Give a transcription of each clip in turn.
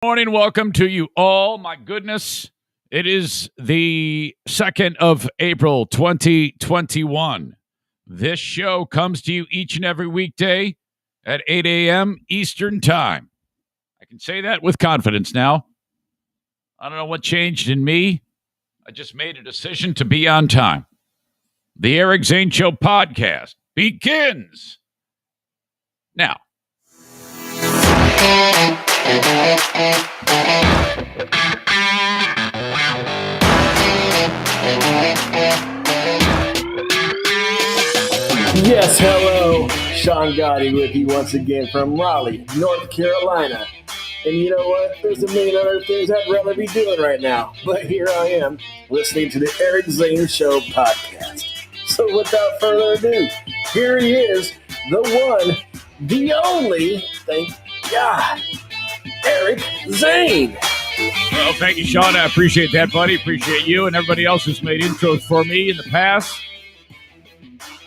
Morning, welcome to you all. My goodness, it is the 2nd of April, 2021. This show comes to you each and every weekday at 8 a.m. Eastern Time. I can say that with confidence now. I don't know what changed in me. I just made a decision to be on time. The Eric Zane Show podcast begins now. Yes, hello. Sean Gotti with you once again from Raleigh, North Carolina. And you know what? There's a million other things I'd rather be doing right now. But here I am, listening to the Eric Zane Show podcast. So without further ado, here he is, the one, the only, thank God, Eric Zane. Well, thank you, Sean. I appreciate that, buddy. Appreciate you and everybody else who's made intros for me in the past.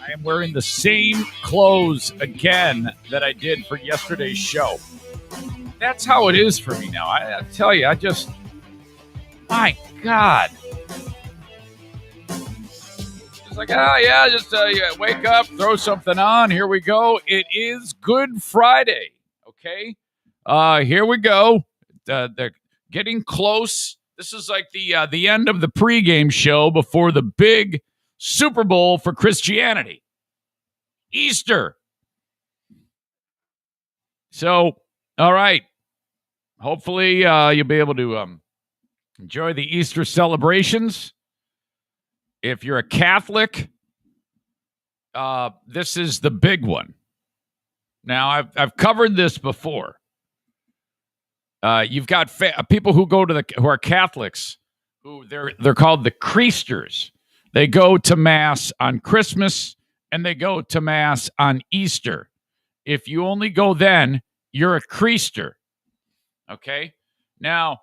I am wearing the same clothes again that I did for yesterday's show. That's how it is for me now. I tell you, my God. It's like, wake up, throw something on. Here we go. It is Good Friday. Okay. Here we go. They're getting close. This is like the end of the pregame show before the big Super Bowl for Christianity. Easter. So, all right. Hopefully you'll be able to enjoy the Easter celebrations. If you're a Catholic, this is the big one. Now, I've covered this before. You've got people who go to who are Catholics, who they're called the Creasters. They go to Mass on Christmas and they go to Mass on Easter. If you only go then, you're a Creaster. Okay? Now,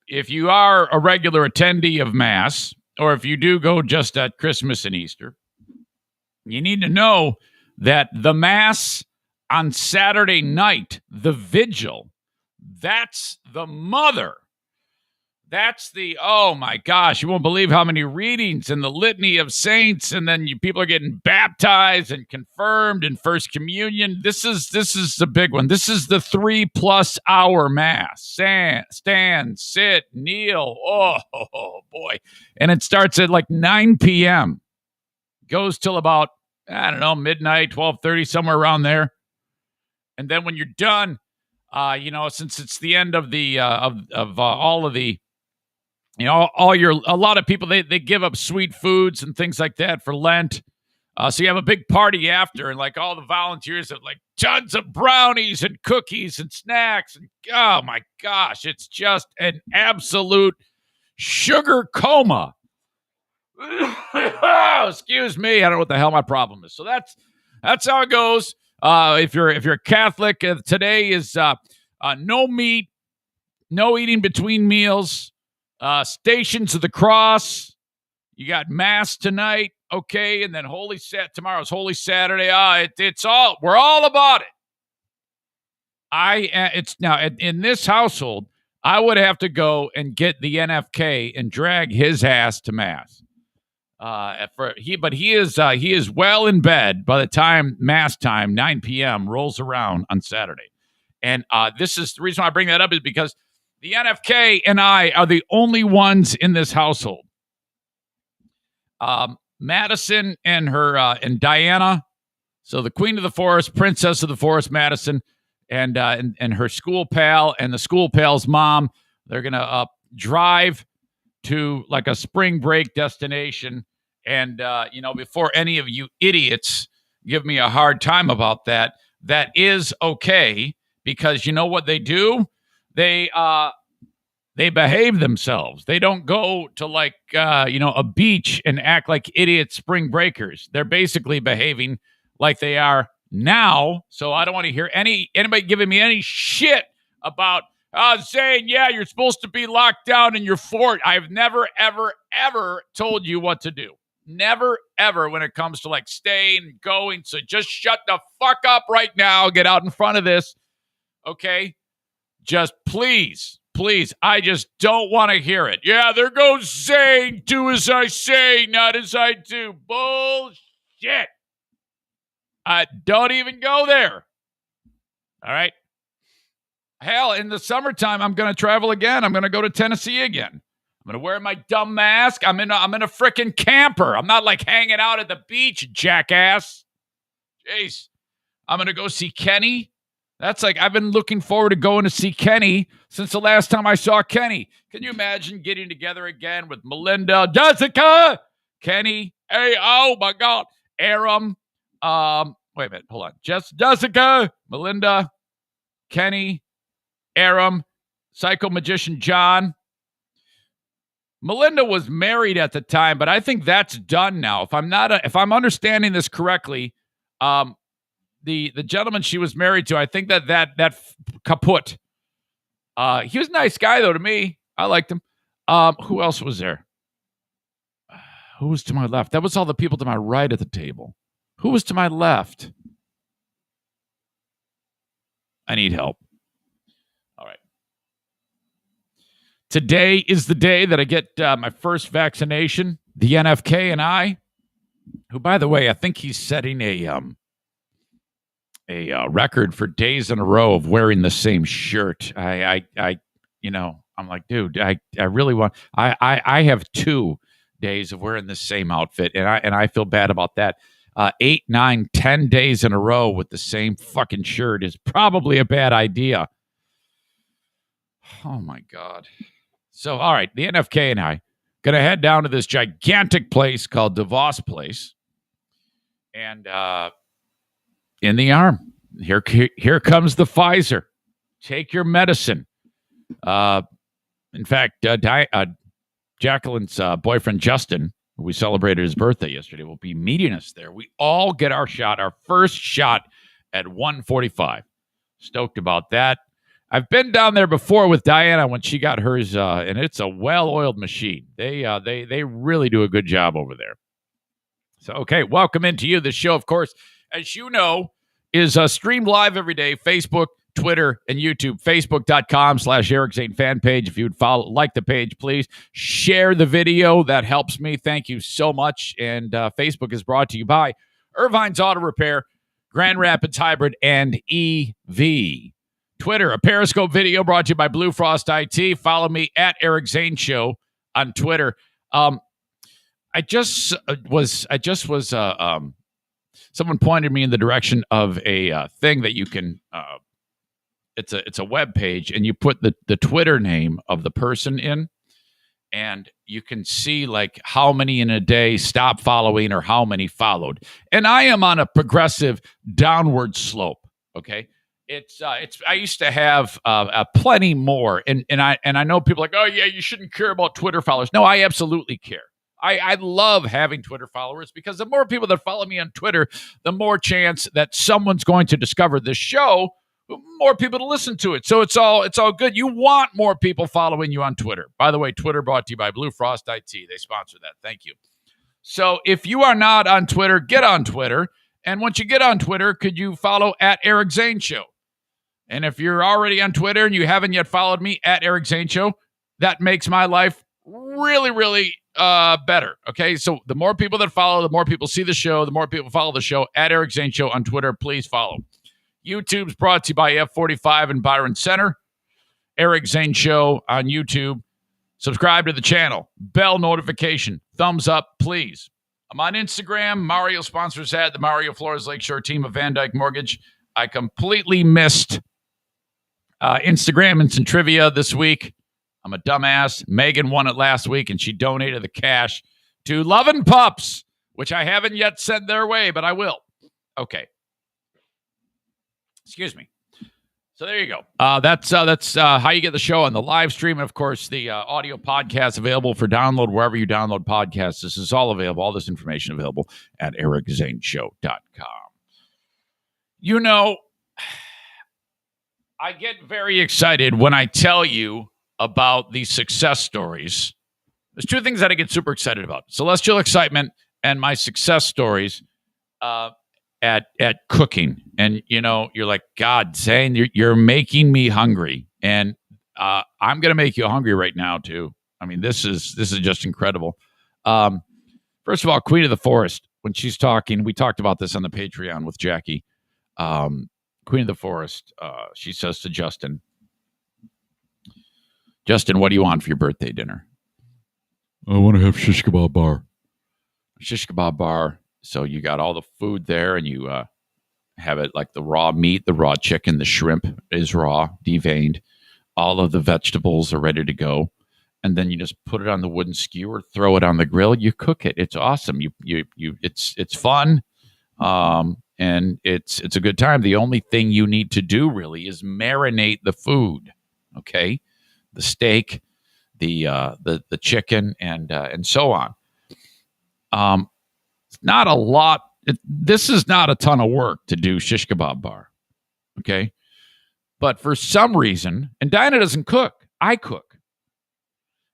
if you are a regular attendee of Mass, or if you do go just at Christmas and Easter, you need to know that the Mass on Saturday night, the Vigil, that's the mother. That's oh my gosh, you won't believe how many readings in the Litany of Saints, and then people are getting baptized and confirmed in First Communion. This is the big one. This is the 3+ hour Mass. Stand, sit, kneel. Oh boy. And it starts at like 9 p.m. Goes till about, I don't know, midnight, 12:30, somewhere around there. And then when you're done, since it's the end of the all of the, a lot of people, they give up sweet foods and things like that for Lent. So you have a big party after, and like all the volunteers have like tons of brownies and cookies and snacks. And oh my gosh, it's just an absolute sugar coma. Excuse me. I don't know what the hell my problem is. So that's how it goes. If you're a Catholic, today is no meat, no eating between meals. Stations of the Cross. You got Mass tonight, okay, and then tomorrow's Holy Saturday. We're all about it. It's now in this household, I would have to go and get the NFK and drag his ass to Mass. He is well in bed by the time Mass time, 9 p.m. rolls around on Saturday. And this is the reason why I bring that up is because the NFK and I are the only ones in this household. Madison and and Diana, so the Queen of the Forest, Princess of the Forest, Madison, and her school pal and the school pal's mom, they're gonna drive to like a spring break destination. And before any of you idiots give me a hard time about that, that is okay, because you know what they do? They behave themselves. They don't go to like a beach and act like idiot spring breakers. They're basically behaving like they are now. So I don't want to hear anybody giving me any shit about saying, yeah, you're supposed to be locked down in your fort. I've never, ever, ever told you what to do. Never, ever when it comes to like staying and going. So just shut the fuck up right now. Get out in front of this. Okay? Just please, I just don't want to hear it. Yeah, there goes Zane. Do as I say, not as I do. Bullshit. Don't even go there. All right. Hell, in the summertime, I'm going to travel again. I'm going to go to Tennessee again. I'm going to wear my dumb mask. I'm in a freaking camper. I'm not like hanging out at the beach, jackass. Jeez. I'm going to go see Kenny. That's like, I've been looking forward to going to see Kenny since the last time I saw Kenny. Can you imagine getting together again with Melinda, Jessica, Kenny? Hey, oh my God. Aram. Wait a minute. Hold on. Jessica, Melinda, Kenny, Aram, Psycho Magician John. Melinda was married at the time, but I think that's done now. If I'm understanding this correctly, the gentleman she was married to, I think that kaput. He was a nice guy though to me. I liked him. Who else was there? Who was to my left? That was all the people to my right at the table. Who was to my left? I need help. All right. Today is the day that I get my first vaccination. The NFK and I, who, by the way, I think he's setting a record for days in a row of wearing the same shirt. I'm like, dude, I really want. I have 2 days of wearing the same outfit, and I feel bad about that. 8, 9, 10 days in a row with the same fucking shirt is probably a bad idea. Oh my God. So, all right, the NFK and I going to head down to this gigantic place called DeVos Place. And in the arm, here comes the Pfizer. Take your medicine. In fact, Jacqueline's boyfriend, Justin, who we celebrated his birthday yesterday, will be meeting us there. We all get our first shot at 1:45. Stoked about that. I've been down there before with Diana when she got hers, and it's a well-oiled machine. They really do a good job over there. So, okay, welcome into you. This show, of course, as you know, is streamed live every day, Facebook, Twitter, and YouTube. Facebook.com/Eric Zane fan page. If you would like the page, please share the video. That helps me. Thank you so much. And Facebook is brought to you by Irvine's Auto Repair, Grand Rapids Hybrid, and EV. Twitter, a Periscope video brought to you by Blue Frost IT. Follow me at Eric Zane Show on Twitter. I just was someone pointed me in the direction of a thing that you can it's a web page, and you put the Twitter name of the person in, and you can see like how many in a day stop following or how many followed. And I am on a progressive downward slope. Okay. It's I used to have plenty more, and I know people are like, oh yeah, you shouldn't care about Twitter followers. No, I absolutely care. I love having Twitter followers because the more people that follow me on Twitter, the more chance that someone's going to discover this show, more people to listen to it. So it's all good. You want more people following you on Twitter. By the way, Twitter brought to you by Blue Frost IT. They sponsor that. Thank you. So if you are not on Twitter, get on Twitter. And once you get on Twitter, could you follow at Eric Zane Show? And if you're already on Twitter and you haven't yet followed me at Eric Zane Show, that makes my life really, really better. Okay, so the more people that follow, the more people see the show, the more people follow the show. At Eric Zane Show on Twitter, please follow. YouTube's brought to you by F45 and Byron Center. Eric Zane Show on YouTube. Subscribe to the channel. Bell notification. Thumbs up, please. I'm on Instagram. Mario sponsors that. The Mario Flores Lakeshore team of Van Dyke Mortgage. I completely missed Instagram and some trivia this week. I'm a dumbass. Megan won it last week, and she donated the cash to Lovin' Pups, which I haven't yet sent their way, but I will. Okay. Excuse me. So there you go. That's how you get the show on the live stream. And, of course, the audio podcast available for download wherever you download podcasts. This is all available. All this information available at ericzaneshow.com. You know, I get very excited when I tell you about these success stories. There's 2 things that I get super excited about: celestial excitement and my success stories at cooking. And, you know, you're like, God, Zane, you're making me hungry. And I'm going to make you hungry right now, too. I mean, this is just incredible. First of all, Queen of the Forest, when she's talking, we talked about this on the Patreon with Jackie. Queen of the Forest, she says to Justin, what do you want for your birthday dinner? I want to have shish kebab bar. Shish kebab bar. So you got all the food there, and you have it like the raw meat, the raw chicken, the shrimp is raw, deveined. All of the vegetables are ready to go. And then you just put it on the wooden skewer, throw it on the grill, you cook it. It's awesome. It's fun. And it's a good time. The only thing you need to do really is marinate the food. Okay? The steak, the chicken, and so on. It's not a lot. This is not a ton of work to do shish kebab bar. Okay? But for some reason, and Dinah doesn't cook. I cook.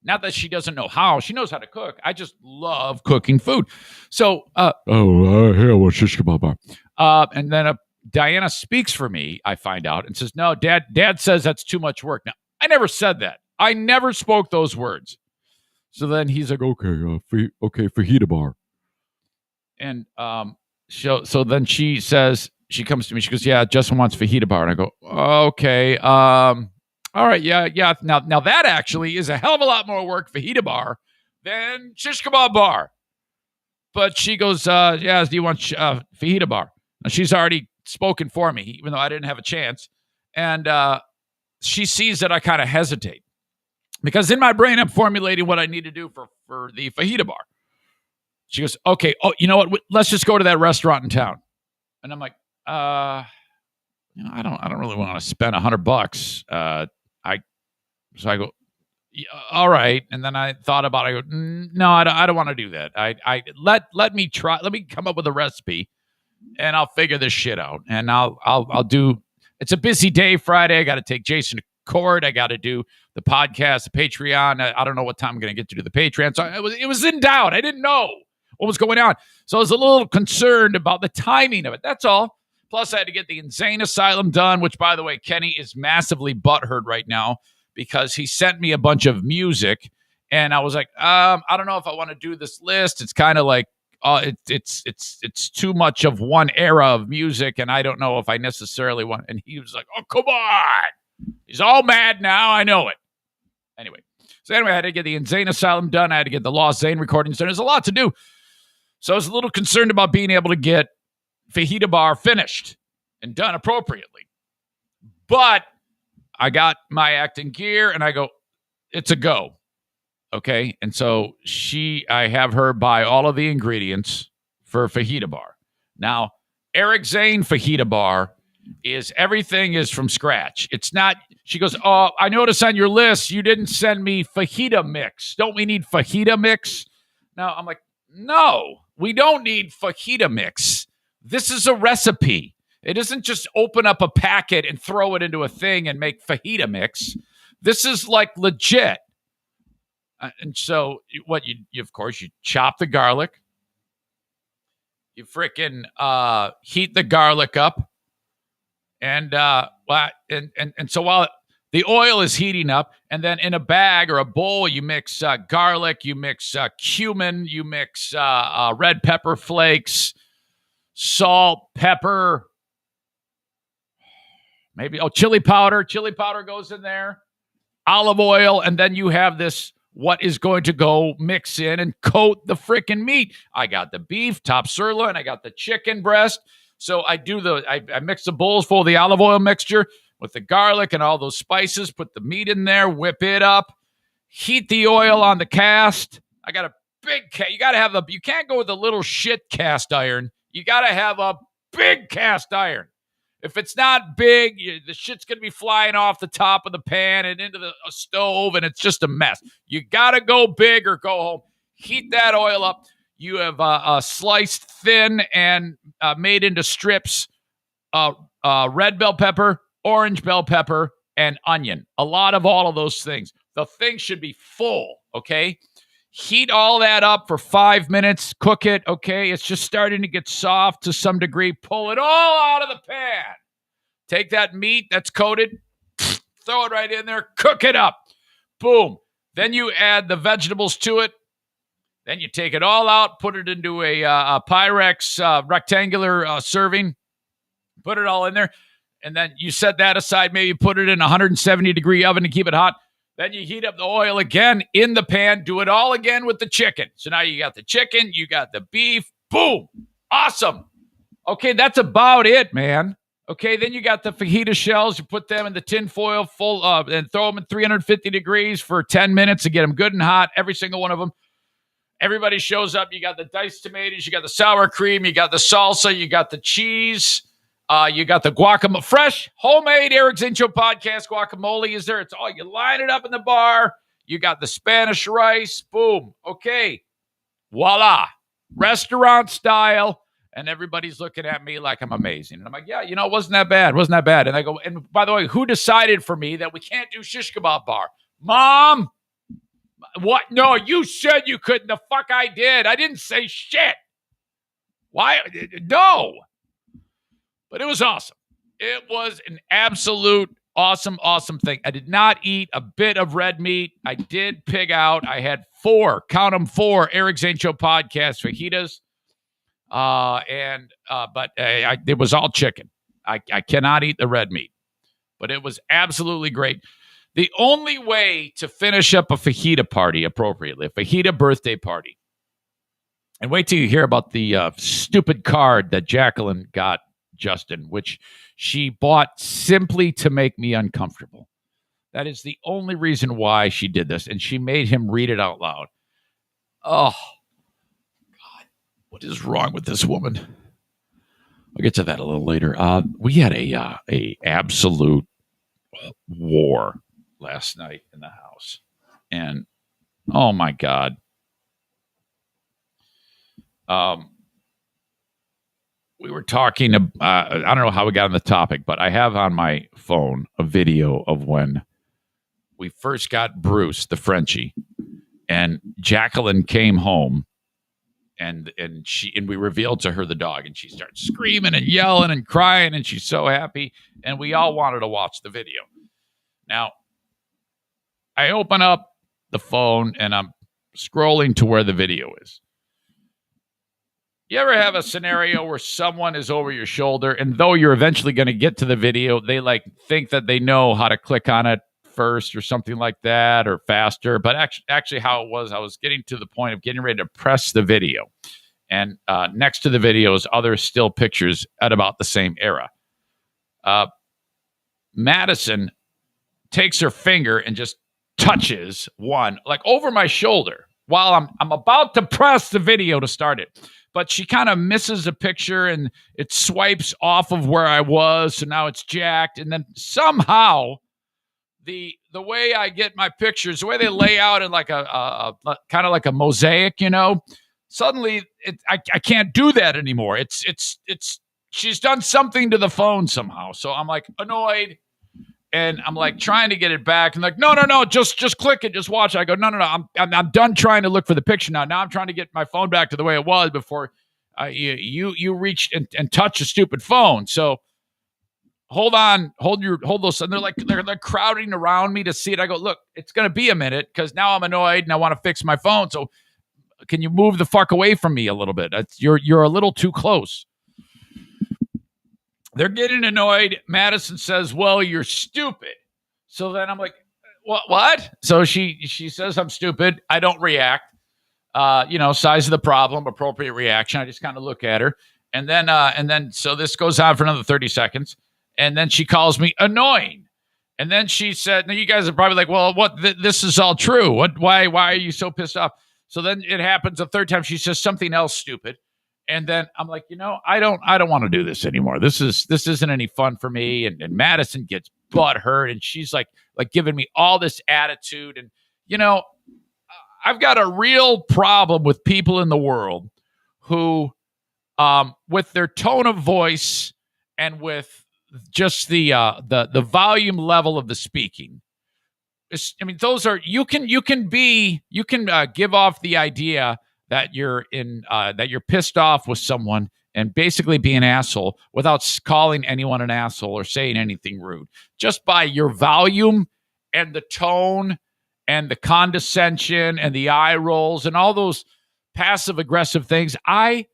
Not that she doesn't know how. She knows how to cook. I just love cooking food. So, here I want shish kebab bar. And then Diana speaks for me, I find out, and says, no, Dad says that's too much work. Now, I never said that. I never spoke those words. So then he's like, okay, fajita bar. And so then she says, she comes to me, she goes, yeah, Justin wants fajita bar. And I go, okay, all right, yeah. Now that actually is a hell of a lot more work, fajita bar, than shish kebab bar. But she goes, yeah, do you want fajita bar? Now, she's already spoken for me, even though I didn't have a chance. And she sees that I kind of hesitate. Because in my brain, I'm formulating what I need to do for the fajita bar. She goes, okay, you know what? Let's just go to that restaurant in town. And I'm like, I don't really want to spend $100. So I go, all right. And then I thought about it. I go, no, I don't want to do that. Let me try. Let me come up with a recipe, and I'll figure this shit out. And I'll do. It's a busy day Friday. I got to take Jason to court. I got to do the podcast, the Patreon. I don't know what time I'm going to get to do the Patreon. So it was in doubt. I didn't know what was going on. So I was a little concerned about the timing of it. That's all. Plus, I had to get the Insane Asylum done, which, by the way, Kenny is massively butthurt right now because he sent me a bunch of music, and I was like, I don't know if I want to do this list. It's kind of like it's too much of one era of music, and I don't know if I necessarily want. And he was like, "Oh, come on!" He's all mad now. I know it. Anyway, I had to get the Insane Asylum done. I had to get the Lost Zane recordings done. There's a lot to do, so I was a little concerned about being able to get fajita bar finished and done appropriately. But I got my acting gear, and I go, it's a go. Okay. And so I have her buy all of the ingredients for fajita bar. Now, Eric Zane fajita bar everything is from scratch. It's not, she goes, oh, I noticed on your list, you didn't send me fajita mix. Don't we need fajita mix? Now, I'm like, no, we don't need fajita mix. This is a recipe. It isn't just open up a packet and throw it into a thing and make fajita mix. This is like legit. And so what you of course, you chop the garlic. You freaking heat the garlic up. And so while the oil is heating up, and then in a bag or a bowl, you mix garlic, you mix cumin, you mix red pepper flakes, salt, pepper, maybe chili powder. Chili powder goes in there, olive oil, and then you have this what is going to go mix in and coat the freaking meat. I got the beef, top sirloin, I got the chicken breast. So I mix the bowls full of the olive oil mixture with the garlic and all those spices, put the meat in there, whip it up, heat the oil on the cast. I got a big you got to have you can't go with a little shit cast iron. You got to have a big cast iron. If it's not big, the shit's going to be flying off the top of the pan and into the stove, and it's just a mess. You got to go big or go home. Heat that oil up. You have sliced thin and made into strips, red bell pepper, orange bell pepper, and onion. A lot of all of those things. The thing should be full, okay? Heat all that up for 5 minutes. Cook it, okay? It's just starting to get soft to some degree. Pull it all out of the pan. Take that meat that's coated, throw it right in there, cook it up. Boom. Then you add the vegetables to it. Then you take it all out, put it into a Pyrex rectangular serving, put it all in there, and then you set that aside. Maybe put it in a 170-degree oven to keep it hot. Then you heat up the oil again in the pan. Do it all again with the chicken. So now you got the chicken, you got the beef. Boom. Awesome. Okay, that's about it, man. Okay, then you got the fajita shells. You put them in the tin foil full and throw them at 350 degrees for 10 minutes to get them good and hot, every single one of them. Everybody shows up. You got the diced tomatoes. You got the sour cream. You got the salsa. You got the cheese. You got the guacamole. Fresh, homemade Eric Zane Show podcast guacamole is there. It's all, you line it up in the bar. You got the Spanish rice. Boom. Okay. Voila. Restaurant style. And everybody's looking at me like I'm amazing. And I'm like, yeah, it wasn't that bad. Wasn't that bad. And I go, and by the way, who decided for me that we can't do shish kebab bar? Mom? What? No, you said you couldn't. The fuck I did. I didn't say shit. Why? No. But it was awesome. It was an absolute awesome thing. I did not eat a bit of red meat. I did pig out. I had 4, count them 4, Eric Zane Show podcast fajitas. But it was all chicken. I cannot eat the red meat, but it was absolutely great. The only way to finish up a fajita party appropriately, a fajita birthday party, and wait till you hear about the stupid card that Jacqueline got Justin, which she bought simply to make me uncomfortable. That is the only reason why she did this, and she made him read it out loud. Oh, what is wrong with this woman? I'll get to that a little later. We had a absolute war last night in the house, and oh my God, we were talking. I don't know how we got on the topic, but I have on my phone a video of when we first got Bruce, the Frenchie, and Jacqueline came home. And we revealed to her the dog, and she starts screaming and yelling and crying, and she's so happy. And we all wanted to watch the video. Now, I open up the phone and I'm scrolling to where the video is. You ever have a scenario where someone is over your shoulder, and though you're eventually going to get to the video, they think that they know how to click on it first or something like that, or faster? But actually how it was, I was getting to the point of getting ready to press the video, and next to the video is other still pictures at about the same era. Madison takes her finger and just touches one over my shoulder while I'm about to press the video to start it, but she kind of misses a picture and it swipes off of where I was, so now it's jacked. And then somehow the way I get my pictures, the way they lay out in like a kind of like a mosaic, suddenly I can't do that anymore. It's she's done something to the phone somehow. So I'm annoyed, and I'm trying to get it back, and no, just click it, just watch it. I go, no, I'm done trying to look for the picture now. Now I'm trying to get my phone back to the way it was before you reached and touched a stupid phone. So hold those. And they're crowding around me to see it. I go, look, it's going to be a minute because now I'm annoyed and I want to fix my phone. So can you move the fuck away from me a little bit? You're a little too close. They're getting annoyed. Madison says, well, you're stupid. So then I'm like, what? So she says I'm stupid. I don't react. Size of the problem, appropriate reaction. I just kind of look at her. And then so this goes on for another 30 seconds. And then she calls me annoying. And then she said, now you guys are probably like, well, what? This is all true. Why are you so pissed off? So then it happens a third time. She says something else stupid. And then I'm like, I don't want to do this anymore. This isn't any fun for me. And Madison gets butthurt, and she's like giving me all this attitude. And, I've got a real problem with people in the world who, with their tone of voice and with just the volume level of the speaking. Those are, you can give off the idea that you're pissed off with someone and basically be an asshole without calling anyone an asshole or saying anything rude. Just by your volume and the tone and the condescension and the eye rolls and all those passive aggressive things. I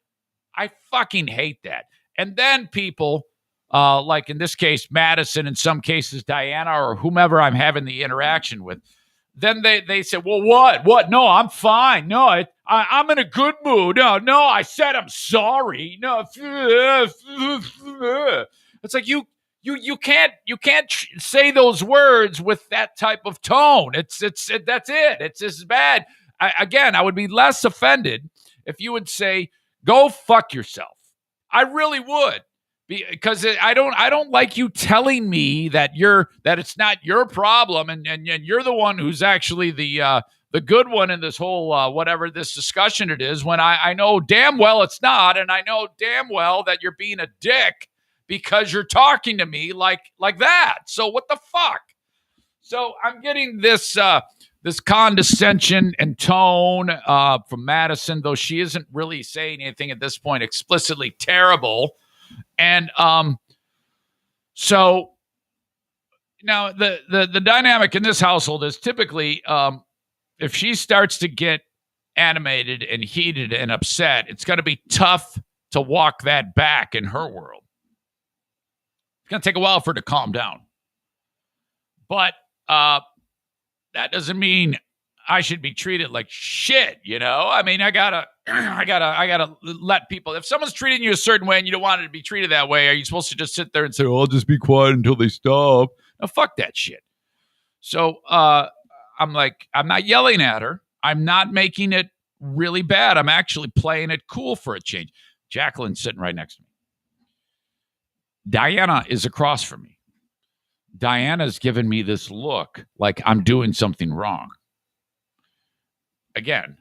fucking hate that. And then people, like in this case, Madison, in some cases, Diana, or whomever I'm having the interaction with, then they say, well, what? No, I'm fine. No, I'm in a good mood. No, I said I'm sorry. No, it's like you can't say those words with that type of tone. That's it. It's just bad. I would be less offended if you would say, go fuck yourself. I really would. Because I don't like you telling me that it's not your problem and you're the one who's actually the good one in this whole whatever this discussion it is, when I know damn well it's not, and I know damn well that you're being a dick because you're talking to me like that. So what the fuck? So I'm getting this condescension and tone from Madison, though she isn't really saying anything at this point explicitly terrible. And so now the dynamic in this household is typically if she starts to get animated and heated and upset, it's going to be tough to walk that back in her world. It's going to take a while for her to calm down. But that doesn't mean I should be treated like shit, I mean, I gotta let people, if someone's treating you a certain way and you don't want it to be treated that way, are you supposed to just sit there and say, oh, I'll just be quiet until they stop? No, fuck that shit. So I'm not yelling at her. I'm not making it really bad. I'm actually playing it cool for a change. Jacqueline's sitting right next to me. Diana is across from me. Diana's given me this look like I'm doing something wrong. Again,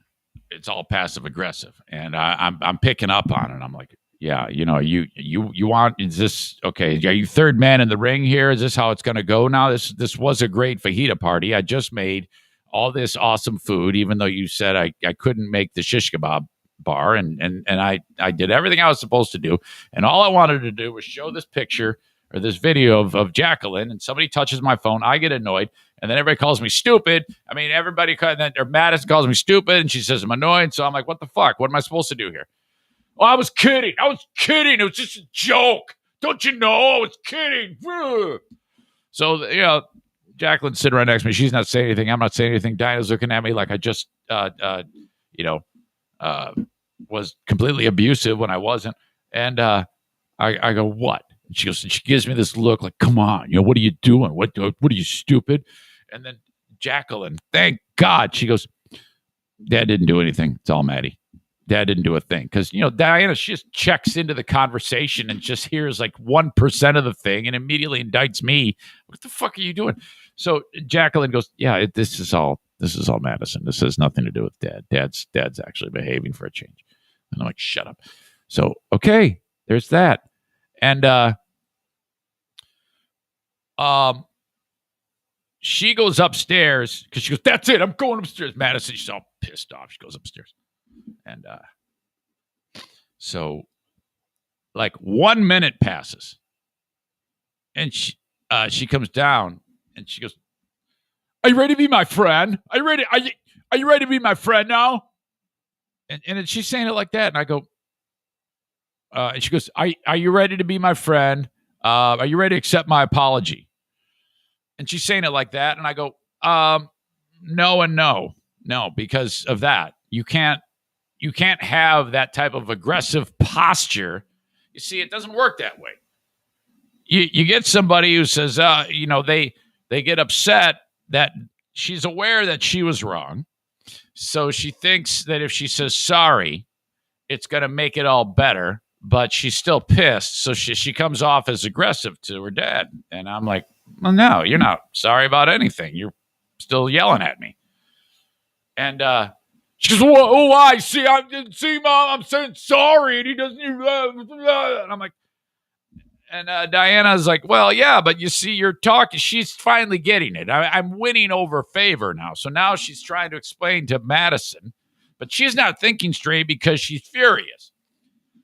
it's all passive aggressive, and I'm picking up on it. I'm like, yeah, you want, is this okay? Are you third man in the ring here? Is this how it's going to go now? This was a great fajita party. I just made all this awesome food, even though you said I couldn't make the shish kebab bar, and I did everything I was supposed to do, and all I wanted to do was show this picture or this video of Jacqueline, and somebody touches my phone, I get annoyed, and then everybody calls me stupid. I mean, or Madison calls me stupid, and she says I'm annoyed, so I'm like, what the fuck? What am I supposed to do here? Oh, I was kidding. It was just a joke. Don't you know? I was kidding. So, Jacqueline's sitting right next to me. She's not saying anything. I'm not saying anything. Diana's looking at me like I just, was completely abusive when I wasn't. And I go, what? And she gives me this look like, come on, what are you doing? What are you, stupid? And then Jacqueline, thank God, she goes, Dad didn't do anything. It's all Maddie. Dad didn't do a thing. Because, Diana, she just checks into the conversation and just hears like 1% of the thing and immediately indicts me. What the fuck are you doing? So Jacqueline goes, yeah, this is all Madison. This has nothing to do with Dad. Dad's actually behaving for a change. And I'm like, shut up. So, okay, there's that. And she goes upstairs because she goes, that's it, I'm going upstairs. Madison, she's all pissed off. She goes upstairs. And so like 1 minute passes. And she comes down and she goes, are you ready to be my friend? Are you ready to be my friend now? And she's saying it like that. And I go, and she goes, are you ready to be my friend? Are you ready to accept my apology? And she's saying it like that. And I go, no and no. No, because of that. You can't have that type of aggressive posture. You see, it doesn't work that way. You get somebody who says, they get upset that she's aware that she was wrong. So she thinks that if she says sorry, it's going to make it all better. But she's still pissed, so she comes off as aggressive to her dad. And I'm like, well, no, you're not sorry about anything. You're still yelling at me. And she goes, why? See, Mom, I'm saying sorry, and he doesn't. And I'm like, and Diana's like, well, yeah, but you see, you're talking. She's finally getting it. I'm winning over favor now. So now she's trying to explain to Madison, but she's not thinking straight because she's furious.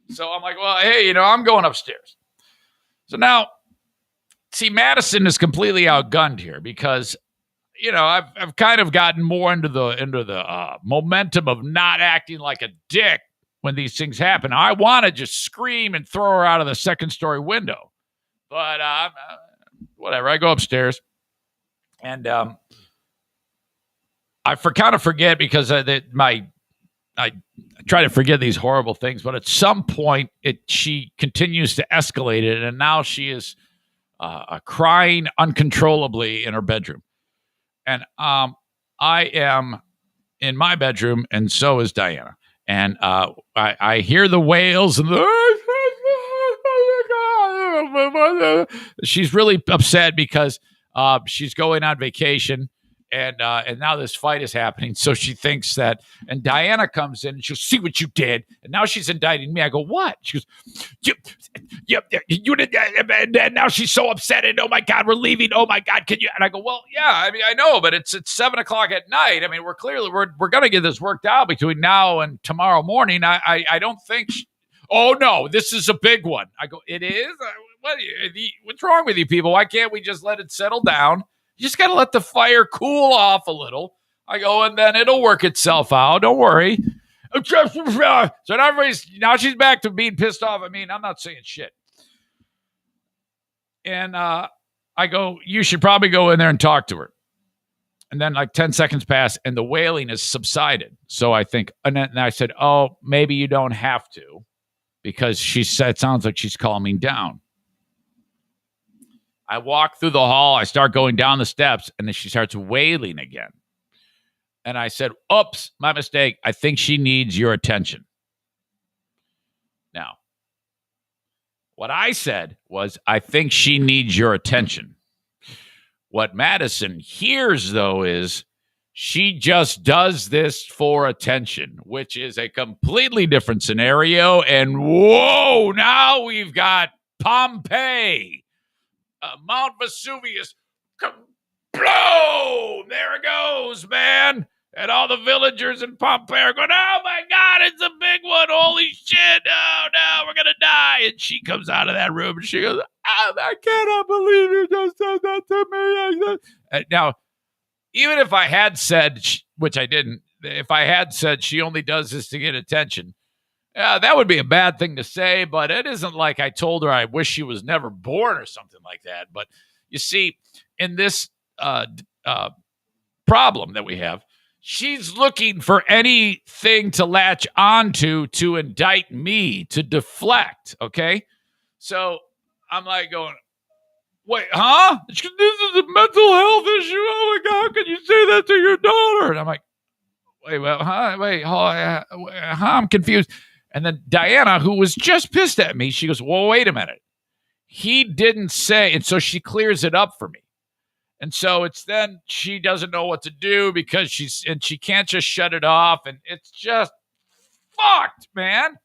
So I'm like, well, hey, I'm going upstairs. So now, see, Madison is completely outgunned here because I've kind of gotten more into the momentum of not acting like a dick when these things happen. I want to just scream and throw her out of the second story window, but whatever. I go upstairs, and I kind of forget because I try to forget these horrible things, but at some point she continues to escalate it, and now she is crying uncontrollably in her bedroom. And I am in my bedroom, and so is Diana. And I hear the wails and she's really upset because she's going on vacation, and now this fight is happening. So she thinks that, and Diana comes in and she'll see what you did, and now she's indicting me. I go, what? She goes, you did, and now she's so upset, and oh my God, we're leaving. Oh my God, can you? And I go, well, yeah, I mean, I know, but it's 7:00 at night. I mean, we're gonna get this worked out between now and tomorrow morning. I don't think. Oh no, this is a big one. I go, it is. What's wrong with you people? Why can't we just let it settle down? You just got to let the fire cool off a little. I go, and then it'll work itself out. Don't worry. So now she's back to being pissed off at me, and I'm not saying shit. And I go, you should probably go in there and talk to her. And then like 10 seconds pass, and the wailing has subsided. So I think, and then I said, oh, maybe you don't have to, because she said it sounds like she's calming down. I walk through the hall. I start going down the steps, and then she starts wailing again. And I said, oops, my mistake. I think she needs your attention. Now, what I said was, I think she needs your attention. What Madison hears, though, is she just does this for attention, which is a completely different scenario. And whoa, now we've got Pompeii. Mount Vesuvius, blow! There it goes, man. And all the villagers in Pompeii are going, oh my God, it's a big one. Holy shit. Oh no, we're going to die. And she comes out of that room and she goes, oh, I cannot believe you just said that to me. Now, even if I had said, which I didn't, if I had said she only does this to get attention, that would be a bad thing to say, but it isn't like I told her I wish she was never born or something like that. But you see, in this problem that we have, she's looking for anything to latch onto to indict me, to deflect, okay? So I'm like going, wait, huh? This is a mental health issue. Oh my God, can you say that to your daughter? And I'm like, wait, well, huh? Wait, I'm confused. And then Diana, who was just pissed at me, she goes, well, wait a minute. He didn't say, and so she clears it up for me. And so it's then she doesn't know what to do because she can't just shut it off. And it's just fucked, man.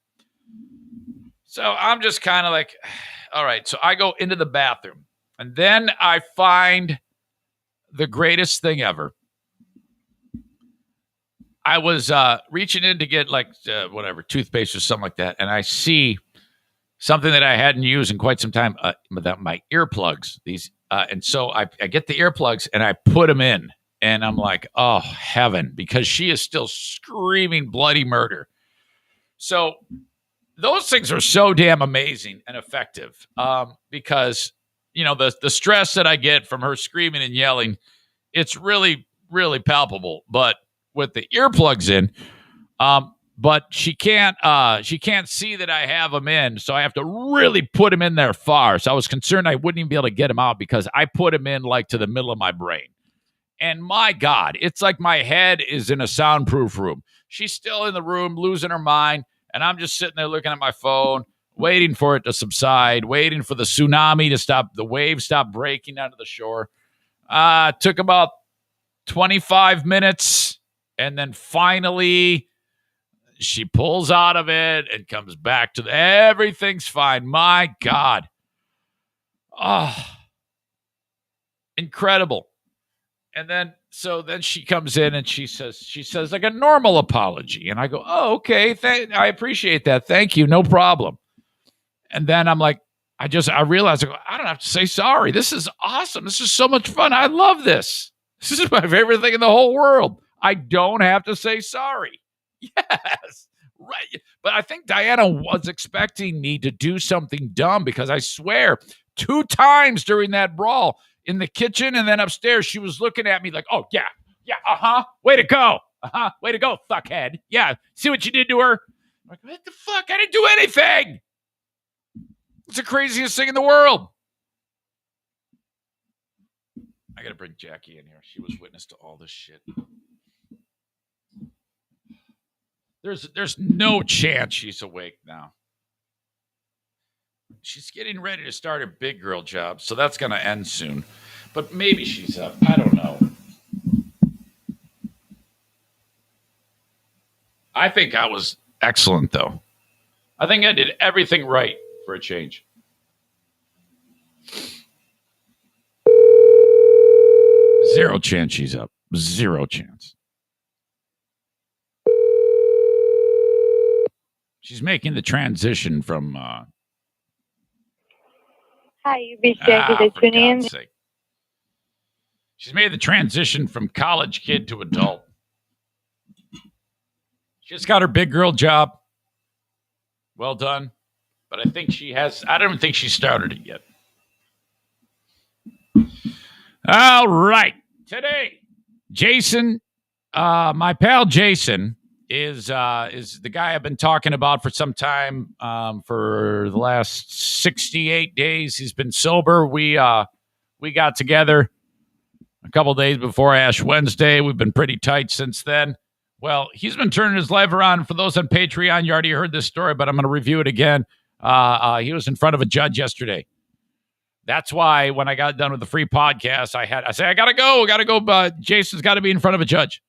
So I'm just kind of like, all right. So I go into the bathroom, and then I find the greatest thing ever. I was reaching in to get toothpaste or something like that, and I see something that I hadn't used in quite some time, my earplugs. And so I get the earplugs and I put them in, and I'm like, oh, heaven, because she is still screaming bloody murder. So those things are so damn amazing and effective because, the stress that I get from her screaming and yelling, it's really, really palpable. But with the earplugs in, but she can't see that I have them in, so I have to really put them in there far. So I was concerned I wouldn't even be able to get them out because I put them in like to the middle of my brain. And my God, it's like my head is in a soundproof room. She's still in the room, losing her mind, and I'm just sitting there looking at my phone, waiting for it to subside, waiting for the tsunami to stop, the waves stop breaking onto the shore. Took about 25 minutes. And then finally, she pulls out of it and comes back to everything's fine. My God. Oh, incredible. And then she comes in and she says like a normal apology. And I go, oh, okay. I appreciate that. Thank you. No problem. And then I'm like, I realized I don't have to say sorry. This is awesome. This is so much fun. I love this. This is my favorite thing in the whole world. I don't have to say sorry. Yes. Right. But I think Diana was expecting me to do something dumb because I swear 2 times during that brawl in the kitchen and then upstairs, she was looking at me like, oh, yeah, way to go. Way to go, fuckhead. Yeah, see what you did to her? I'm like, what the fuck? I didn't do anything. It's the craziest thing in the world. I got to bring Jackie in here. She was witness to all this shit. There's no chance she's awake now. She's getting ready to start her big girl job, so that's going to end soon. But maybe she's up. I don't know. I think I was excellent, though. I think I did everything right for a change. Zero chance she's up. Zero chance. She's making the transition from... Hi, you reached Jackie the tuning. She's made the transition from college kid to adult. She just got her big girl job. Well done. But I think she has... I don't think she started it yet. All right. Today, Jason, my pal Jason... is the guy I've been talking about for some time, for the last 68 days. He's been sober. We got together a couple days before Ash Wednesday. We've been pretty tight since then. Well, he's been turning his life around. For those on Patreon, you already heard this story, but I'm going to review it again. He was in front of a judge yesterday. That's why when I got done with the free podcast, I said, I got to go. Jason's got to be in front of a judge.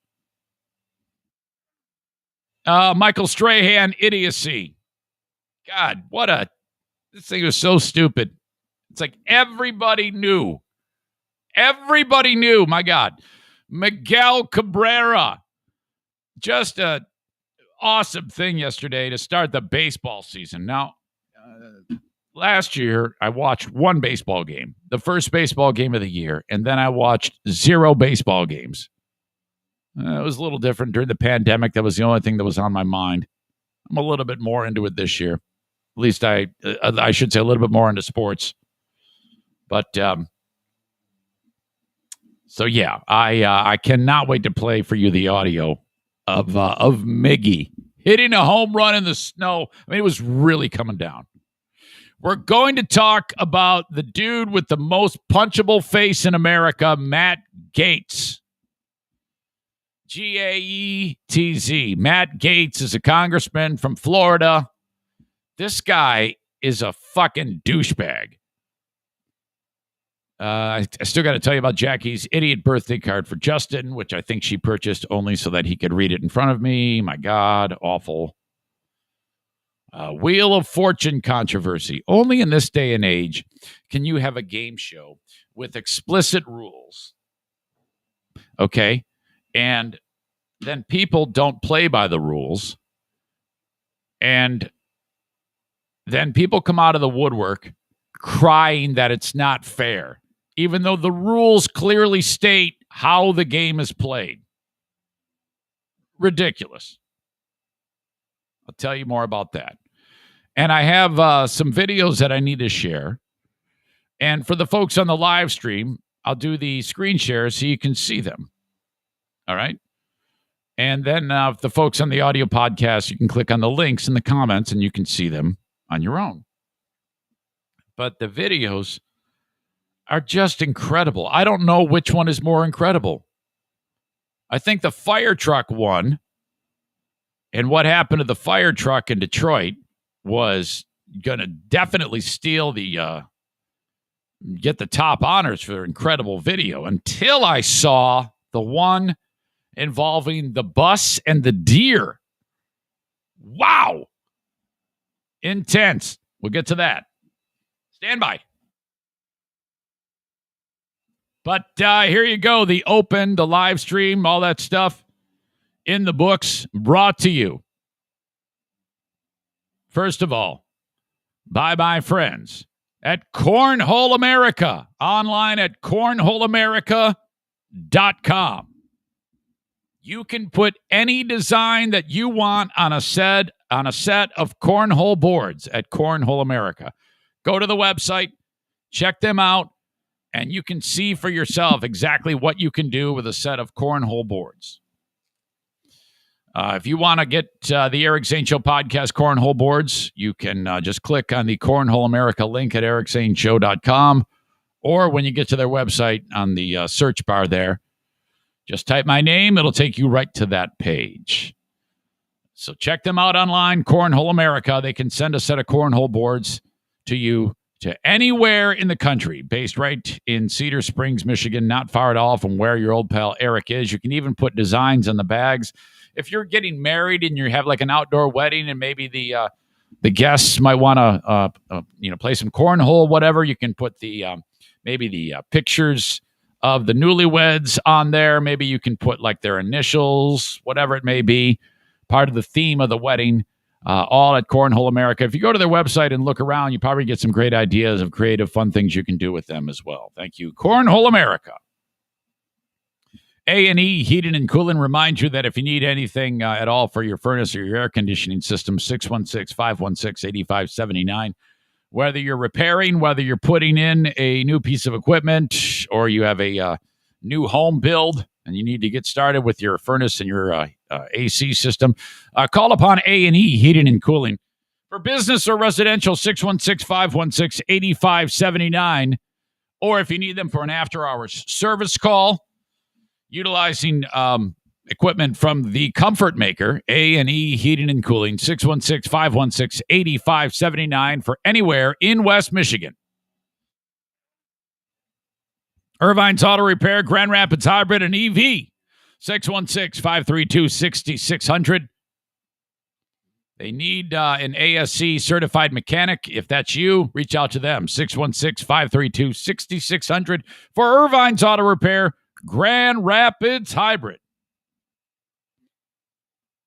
Michael Strahan, idiocy. God, this thing was so stupid. It's like everybody knew. Everybody knew, my God. Miguel Cabrera. Just a awesome thing yesterday to start the baseball season. Now, last year, I watched one baseball game, the first baseball game of the year, and then I watched 0 baseball games. It was a little different during the pandemic. That was the only thing that was on my mind. I'm a little bit more into it this year. At least I should say a little bit more into sports. But so yeah, I cannot wait to play for you the audio of Miggy hitting a home run in the snow. I mean, it was really coming down. We're going to talk about the dude with the most punchable face in America, Matt Gaetz. Gaetz. Matt Gaetz is a congressman from Florida. This guy is a fucking douchebag. I still got to tell you about Jackie's idiot birthday card for Justin, which I think she purchased only so that he could read it in front of me. My God, awful. Wheel of Fortune controversy. Only in this day and age can you have a game show with explicit rules. Okay? And then people don't play by the rules. And then people come out of the woodwork crying that it's not fair, even though the rules clearly state how the game is played. Ridiculous. I'll tell you more about that. And I have some videos that I need to share. And for the folks on the live stream, I'll do the screen share so you can see them. All right. And then if the folks on the audio podcast, you can click on the links in the comments and you can see them on your own. But the videos are just incredible. I don't know which one is more incredible. I think the fire truck one and what happened to the fire truck in Detroit was going to definitely steal get the top honors for incredible video until I saw the one involving the bus and the deer. Wow. Intense. We'll get to that. Stand by. But here you go. The open, the live stream, all that stuff in the books brought to you. First of all, by my friends at Cornhole America, online at cornholeamerica.com. You can put any design that you want on a set of cornhole boards at Cornhole America. Go to the website, check them out, and you can see for yourself exactly what you can do with a set of cornhole boards. If you want to get the Eric Zane Show podcast cornhole boards, you can just click on the Cornhole America link at ericzaneshow.com, or when you get to their website on the search bar there, just type my name. It'll take you right to that page. So check them out online, Cornhole America. They can send a set of cornhole boards to you to anywhere in the country, based right in Cedar Springs, Michigan, not far at all from where your old pal Eric is. You can even put designs on the bags. If you're getting married and you have like an outdoor wedding and maybe the guests might want to play some cornhole, whatever, you can put maybe the pictures of the newlyweds on there. Maybe you can put like their initials, whatever it may be, part of the theme of the wedding, all at Cornhole America. If you go to their website and look around, you probably get some great ideas of creative, fun things you can do with them as well. Thank you, Cornhole America. A&E Heating and Cooling reminds you that if you need anything at all for your furnace or your air conditioning system, 616-516-8579. Whether you're repairing, whether you're putting in a new piece of equipment, or you have a new home build and you need to get started with your furnace and your AC system, call upon A&E Heating and Cooling. For business or residential, 616-516-8579. Or if you need them for an after-hours service call, utilizing equipment from the Comfort Maker, A&E Heating and Cooling, 616-516-8579 for anywhere in West Michigan. Irvine's Auto Repair, Grand Rapids Hybrid and EV, 616-532-6600. They need an ASC certified mechanic. If that's you, reach out to them, 616-532-6600 for Irvine's Auto Repair, Grand Rapids Hybrid.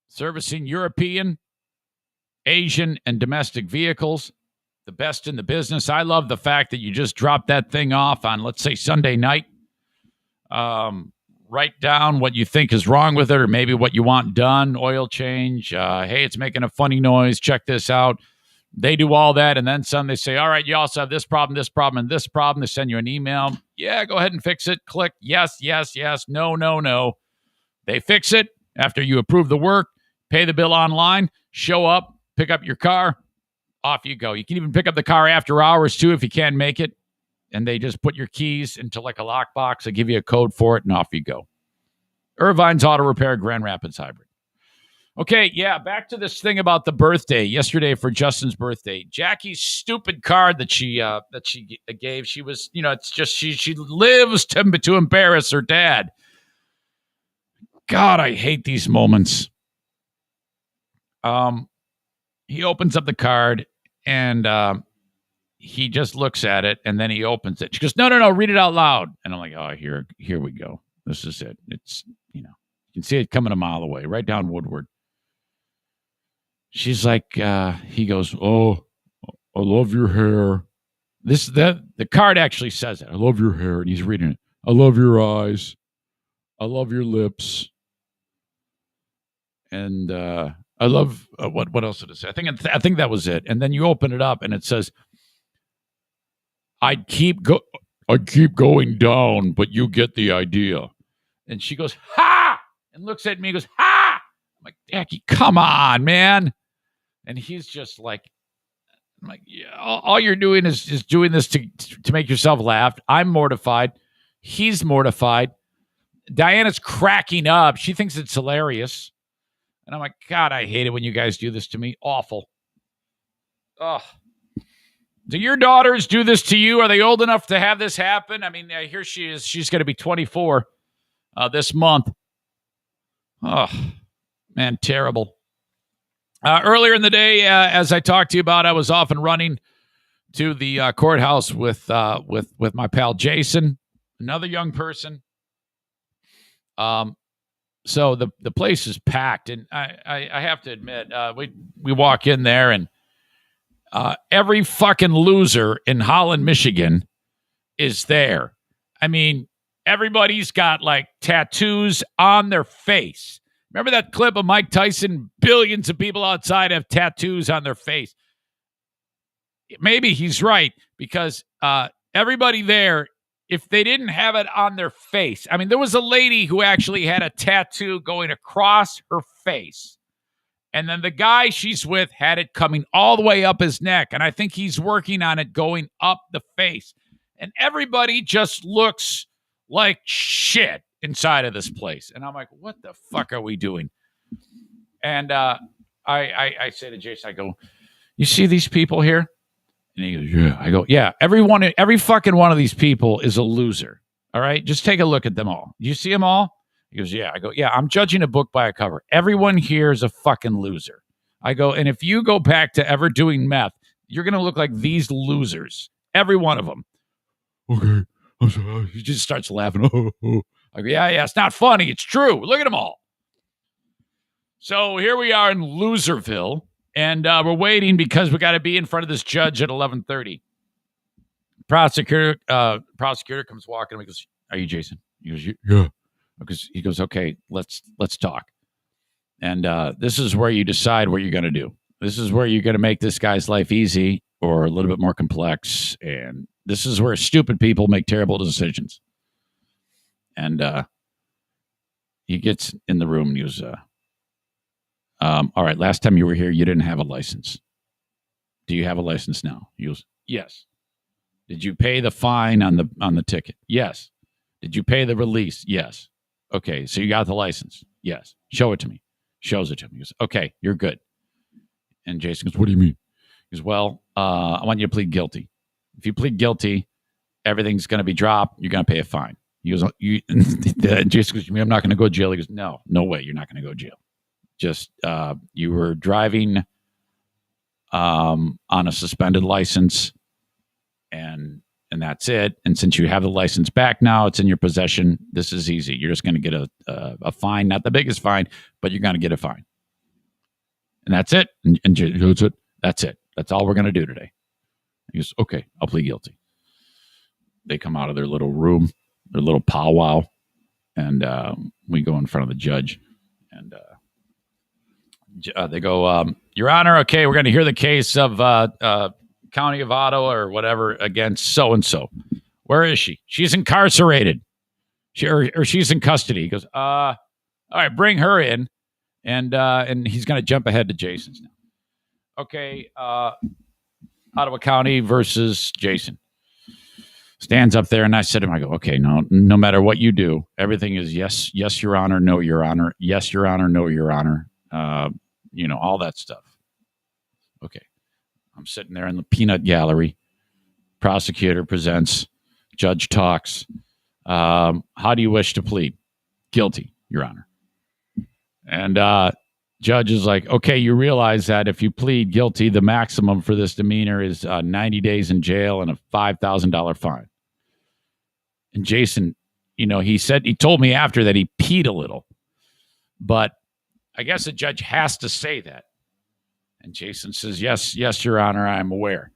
Servicing European, Asian, and domestic vehicles, the best in the business. I love the fact that you just drop that thing off on, let's say, Sunday night. Write down what you think is wrong with it, or maybe what you want done, oil change. Hey, it's making a funny noise. Check this out. They do all that, and then some. They say, all right, you also have this problem, and this problem. They send you an email. Yeah, go ahead and fix it. Click yes, yes, yes, no, no, no. They fix it after you approve the work. Pay the bill online, show up, pick up your car, off you go. You can even pick up the car after hours, too, if you can't make it. And they just put your keys into like a lockbox. They give you a code for it, and off you go. Irvine's Auto Repair, Grand Rapids Hybrid. Okay, yeah, back to this thing about the birthday. Yesterday for Justin's birthday, Jackie's stupid card that she gave, she was, it's just she lives to embarrass her dad. God, I hate these moments. He opens up the card and he just looks at it and then he opens it. She goes, no, read it out loud. And I'm like, oh, here we go. This is it. It's, you can see it coming a mile away, right down Woodward. She's like, he goes, oh, I love your hair. The card actually says it. I love your hair. And he's reading it. I love your eyes. I love your lips. And, I love what else did it say? I think that was it. And then you open it up and it says, I keep going down, but you get the idea. And she goes, ha! And looks at me and goes, ha! I'm like, Jackie, come on, man. And he's just like, I'm like, yeah, all you're doing is just doing this to make yourself laugh. I'm mortified. He's mortified. Diana's cracking up. She thinks it's hilarious. And I'm like, God, I hate it when you guys do this to me. Awful. Ugh. Do your daughters do this to you? Are they old enough to have this happen? I mean, here she is. She's going to be 24 this month. Oh, man, terrible. Earlier in the day, as I talked to you about, I was off and running to the courthouse with my pal Jason. another young person. So the place is packed, and I have to admit, we walk in there, and every fucking loser in Holland, Michigan, is there. I mean, everybody's got like tattoos on their face. Remember that clip of Mike Tyson? Billions of people outside have tattoos on their face. Maybe he's right, because everybody there, if they didn't have it on their face, I mean, there was a lady who actually had a tattoo going across her face. And then the guy she's with had it coming all the way up his neck. And I think he's working on it going up the face. And everybody just looks like shit inside of this place. And I'm like, what the fuck are we doing? And I say to Jason, I go, you see these people here? And he goes, yeah. I go, yeah, every fucking one of these people is a loser. All right? Just take a look at them all. You see them all? He goes, yeah. I go, yeah, I'm judging a book by a cover. Everyone here is a fucking loser. I go, and if you go back to ever doing meth, you're going to look like these losers. Every one of them. Okay. I'm sorry. He just starts laughing. I go, yeah, it's not funny. It's true. Look at them all. So here we are in Loserville, and we're waiting because we got to be in front of this judge at 11:30. Prosecutor comes walking. He goes, "Are you Jason?" He goes, Yeah. Because he goes, "Okay, let's talk." And this is where you decide what you're going to do. This is where you're going to make this guy's life easy or a little bit more complex. And this is where stupid people make terrible decisions. And he gets in the room and he goes, all right, last time you were here, you didn't have a license. Do you have a license now? He goes, yes. Did you pay the fine on the ticket? Yes. Did you pay the release? Yes. Okay, so you got the license? Yes. Show it to me. Shows it to him. He goes, okay, you're good. And Jason goes, what do you mean? He goes, well, I want you to plead guilty. If you plead guilty, everything's going to be dropped. You're going to pay a fine. He goes, Jason goes, I'm not going to go to jail. He goes, no way, you're not going to go to jail. Just you were driving on a suspended license, and that's it. And since you have the license back now, it's in your possession. This is easy. You're just going to get a fine, not the biggest fine, but you're going to get a fine. And that's it. And that's it. That's all we're going to do today. He goes, okay, I'll plead guilty. They come out of their little room, their little powwow, and we go in front of the judge, and they go, Your Honor, okay, we're going to hear the case of County of Ottawa or whatever against so-and-so. Where is she? She's incarcerated. Or she's in custody. He goes, all right, bring her in. And he's going to jump ahead to Jason's now. Okay, Ottawa County versus Jason. Stands up there, and I said to him, I go, okay, no matter what you do, everything is yes, Your Honor, no, Your Honor, yes, Your Honor, no, Your Honor. All that stuff. Okay. I'm sitting there in the peanut gallery. Prosecutor presents. Judge talks. How do you wish to plead? Guilty, Your Honor. And judge is like, okay, you realize that if you plead guilty, the maximum for this demeanor is 90 days in jail and a $5,000 fine. And Jason, he told me after that he peed a little. But I guess the judge has to say that. And Jason says, yes, Your Honor, I'm aware.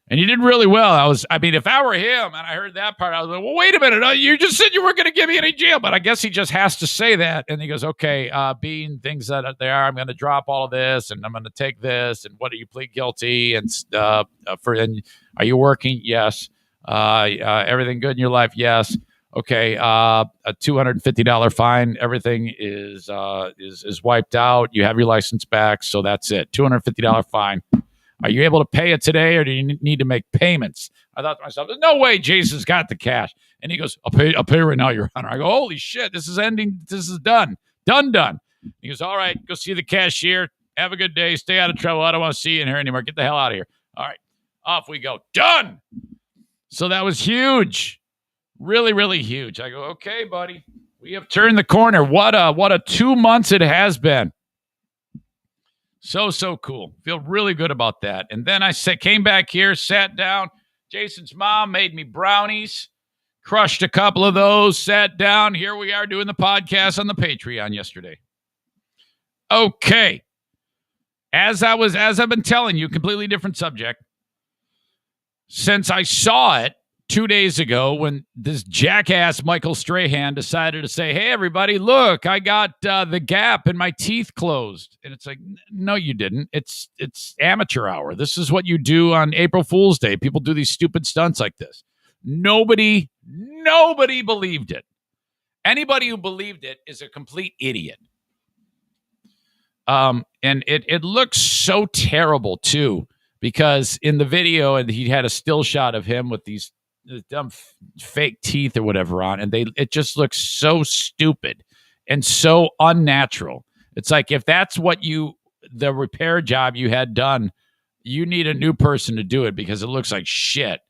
And he did really well. If I were him and I heard that part, I was like, well, wait a minute. You just said you weren't going to give me any jail. But I guess he just has to say that. And he goes, okay, being things that they are, I'm going to drop all of this and I'm going to take this. And what do you plead guilty? And and are you working? Yes. Everything good in your life? Yes. Okay, a $250 fine. Everything is wiped out. You have your license back, so that's it. $250 fine. Are you able to pay it today, or do you need to make payments? I thought to myself, there's no way Jason's got the cash. And he goes, I'll pay right now, Your Honor. I go, holy shit, this is ending. This is done. Done. He goes, all right, go see the cashier. Have a good day. Stay out of trouble. I don't want to see you in here anymore. Get the hell out of here. All right, off we go. Done. So that was huge. Really, really huge. I go, okay, buddy, we have turned the corner. What a 2 months it has been. So cool. Feel really good about that. And then I came back here, sat down. Jason's mom made me brownies, Crushed a couple of those, sat down. Here we are doing the podcast on the Patreon yesterday. Okay. As I've been telling you, completely different subject. Since I saw it 2 days ago when this jackass Michael Strahan decided to say, hey, everybody, look, I got the gap in my teeth closed. And it's like, no, you didn't. It's amateur hour. This is what you do on April Fool's Day. People do these stupid stunts like this. Nobody believed it. Anybody who believed it is a complete idiot. And it looks so terrible, too, because in the video, and he had a still shot of him with these dumb fake teeth or whatever on, and it just looks so stupid and so unnatural. It's like, if that's what the repair job you had done, you need a new person to do it because it looks like shit.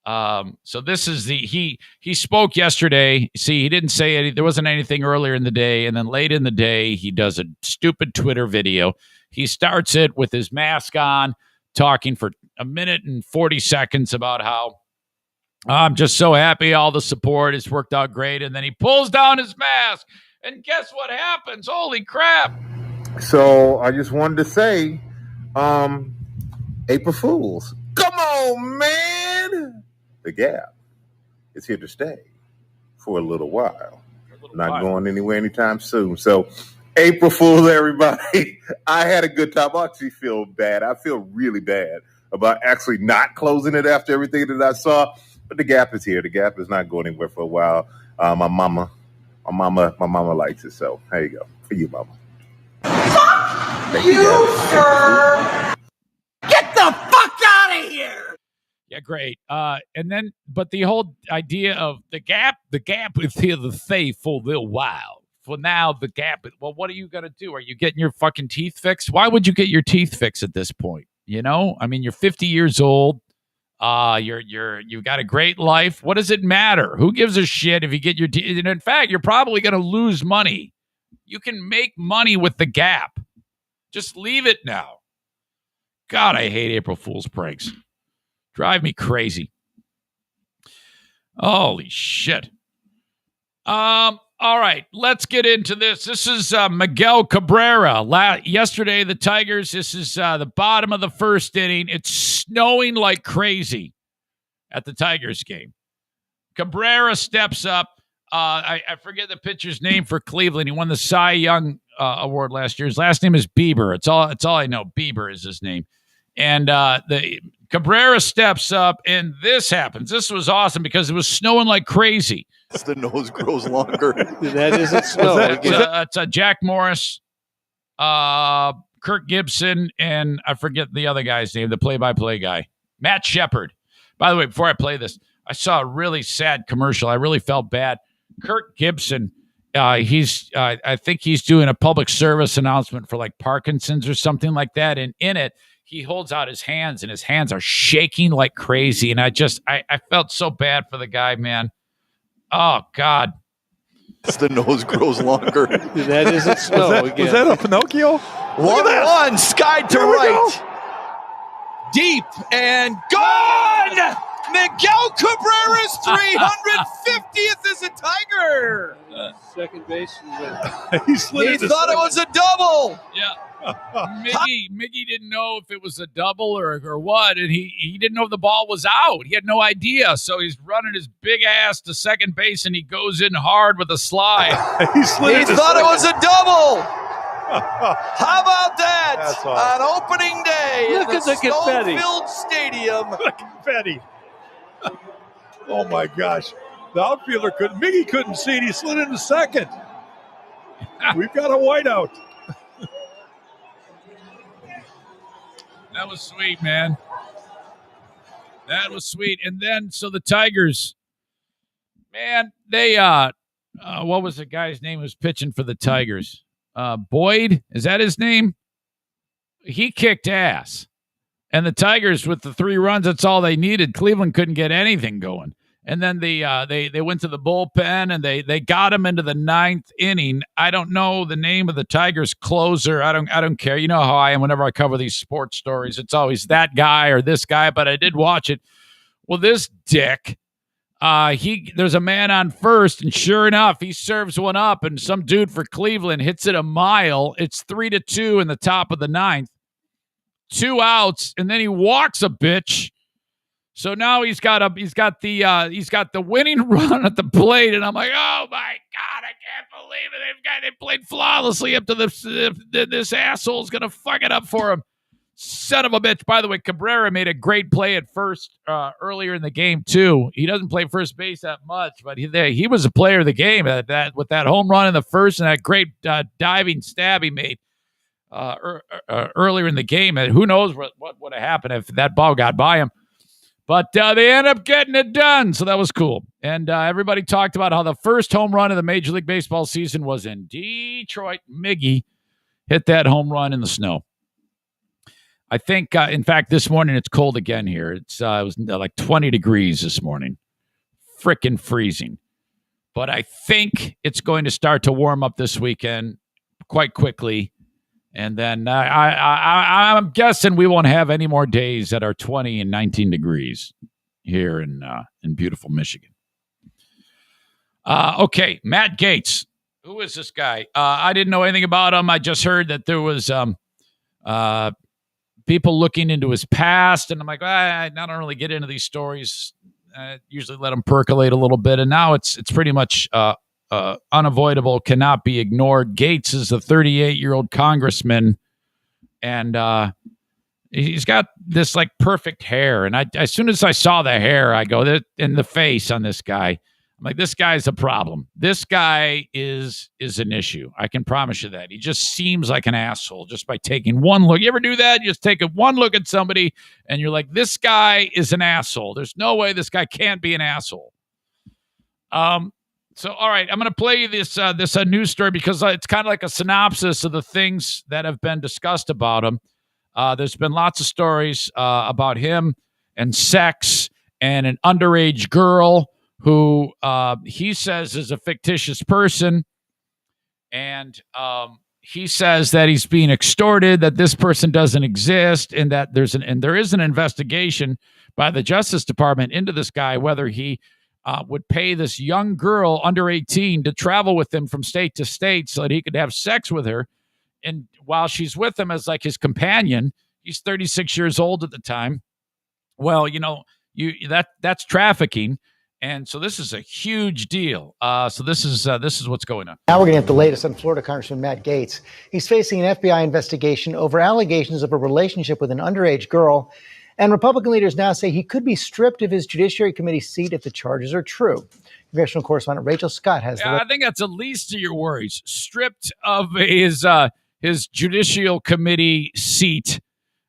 So this is he spoke yesterday. See, he didn't say anything. There wasn't anything earlier in the day. And then late in the day, he does a stupid Twitter video. He starts it with his mask on, talking for 1 minute and 40 seconds about how I'm just so happy. All the support has worked out great. And then he pulls down his mask and guess what happens? Holy crap. So I just wanted to say, April Fools. Come on, man. The gap is here to stay for a little while. Not going anywhere anytime soon. So, April Fools, everybody. I had a good time. I actually feel bad. I feel really bad about actually not closing it after everything that I saw. But the gap is here. The gap is not going anywhere for a while. My mama likes it. So, there you go. For you, mama. Fuck you, sir. Get the fuck out of here. Yeah, great. And then, but the whole idea of the gap is here to stay for a little while. For now, the gap. Well, what are you gonna do? Are you getting your fucking teeth fixed? Why would you get your teeth fixed at this point? You know, I mean, you're 50 years old. You've got a great life. What does it matter? Who gives a shit if you get your teeth? And in fact, you're probably gonna lose money. You can make money with the gap. Just leave it now. God, I hate April Fool's pranks. Drive me crazy. Holy shit. All right, let's get into this. This is Miguel Cabrera. Yesterday, the Tigers, this is the bottom of the first inning. It's snowing like crazy at the Tigers game. Cabrera steps up. I forget the pitcher's name for Cleveland. He won the Cy Young Award last year. His last name is Bieber. It's all I know. Bieber is his name. And the Cabrera steps up, and this happens. This was awesome because it was snowing like crazy. The nose grows longer. That isn't snow. It's Jack Morris, Kirk Gibson, and I forget the other guy's name, the play-by-play guy, Matt Shepard. By the way, before I play this, I saw a really sad commercial. I really felt bad. Kirk Gibson, I think he's doing a public service announcement for like Parkinson's or something like that, and in it, he holds out his hands, and his hands are shaking like crazy. And I felt so bad for the guy, man. Oh, God. The nose grows longer. That isn't snow. Was that a Pinocchio? 1-1, sky to right. Deep and gone! Miguel Cabrera's 350th as a Tiger. Second base. He thought it was a double. Yeah. Miggy didn't know if it was a double or what, and he didn't know if the ball was out. He had no idea, so he's running his big ass to second base, and he goes in hard with a slide. He thought it was a double. How about that? That's awesome. On opening day Look at the confetti. Snowfield Stadium. confetti. Oh my gosh. The outfielder Miggy couldn't see it. He slid into second. We've got a whiteout. That was sweet, man. That was sweet. And then, so the Tigers, man, they, what was the guy's name who was pitching for the Tigers? Boyd? Is that his name? He kicked ass. And the Tigers, with the 3 runs, that's all they needed. Cleveland couldn't get anything going. And then they went to the bullpen, and they got him into the 9th inning. I don't know the name of the Tigers closer. I don't care. You know how I am whenever I cover these sports stories. It's always that guy or this guy, but I did watch it. Well, this dick There's a man on first, and sure enough, he serves one up, and some dude for Cleveland hits it a mile. It's 3-2 in the top of the ninth. 2 outs, and then he walks a bitch. So now he's got the winning run at the plate, and I'm like, oh my God, I can't believe it. They played flawlessly up to this asshole's gonna fuck it up for him. Son of a bitch. By the way, Cabrera made a great play at first earlier in the game too. He doesn't play first base that much, but he was a player of the game with that home run in the first and that great diving stab he made earlier in the game. And who knows what would have happened if that ball got by him. But they end up getting it done, so that was cool. And everybody talked about how the first home run of the Major League Baseball season was in Detroit. Miggy hit that home run in the snow. I think, in fact, this morning it's cold again here. It was like 20 degrees this morning. Frickin' freezing. But I think it's going to start to warm up this weekend quite quickly. And then I'm guessing we won't have any more days that are 20 and 19 degrees here in beautiful Michigan. Okay, Matt Gaetz. Who is this guy? I didn't know anything about him. I just heard that there was people looking into his past, and I'm like, I don't really get into these stories. I usually let them percolate a little bit, and now it's pretty much unavoidable, cannot be ignored. Gaetz is a 38-year-old congressman, and he's got this like perfect hair. And as soon as I saw the hair, I go, in the face on this guy, I'm like, this guy's a problem. This guy is an issue. I can promise you that. He just seems like an asshole just by taking one look. You ever do that? You just take one look at somebody and you're like, this guy is an asshole. There's no way this guy can't be an asshole. So, all right, I'm going to play you this news story because it's kind of like a synopsis of the things that have been discussed about him. There's been lots of stories about him and sex and an underage girl who he says is a fictitious person, and he says that he's being extorted, that this person doesn't exist, and that there is an investigation by the Justice Department into this guy, whether he would pay this young girl under 18 to travel with him from state to state so that he could have sex with her, and while she's with him as like his companion. He's 36 years old at the time. Well, that's trafficking. And so this is a huge deal. So this is what's going on. Now we're going to get the latest on Florida Congressman Matt Gaetz. He's facing an FBI investigation over allegations of a relationship with an underage girl. And Republican leaders now say he could be stripped of his Judiciary Committee seat if the charges are true. Congressional correspondent Rachel Scott has I think that's the least of your worries. Stripped of his Judicial Committee seat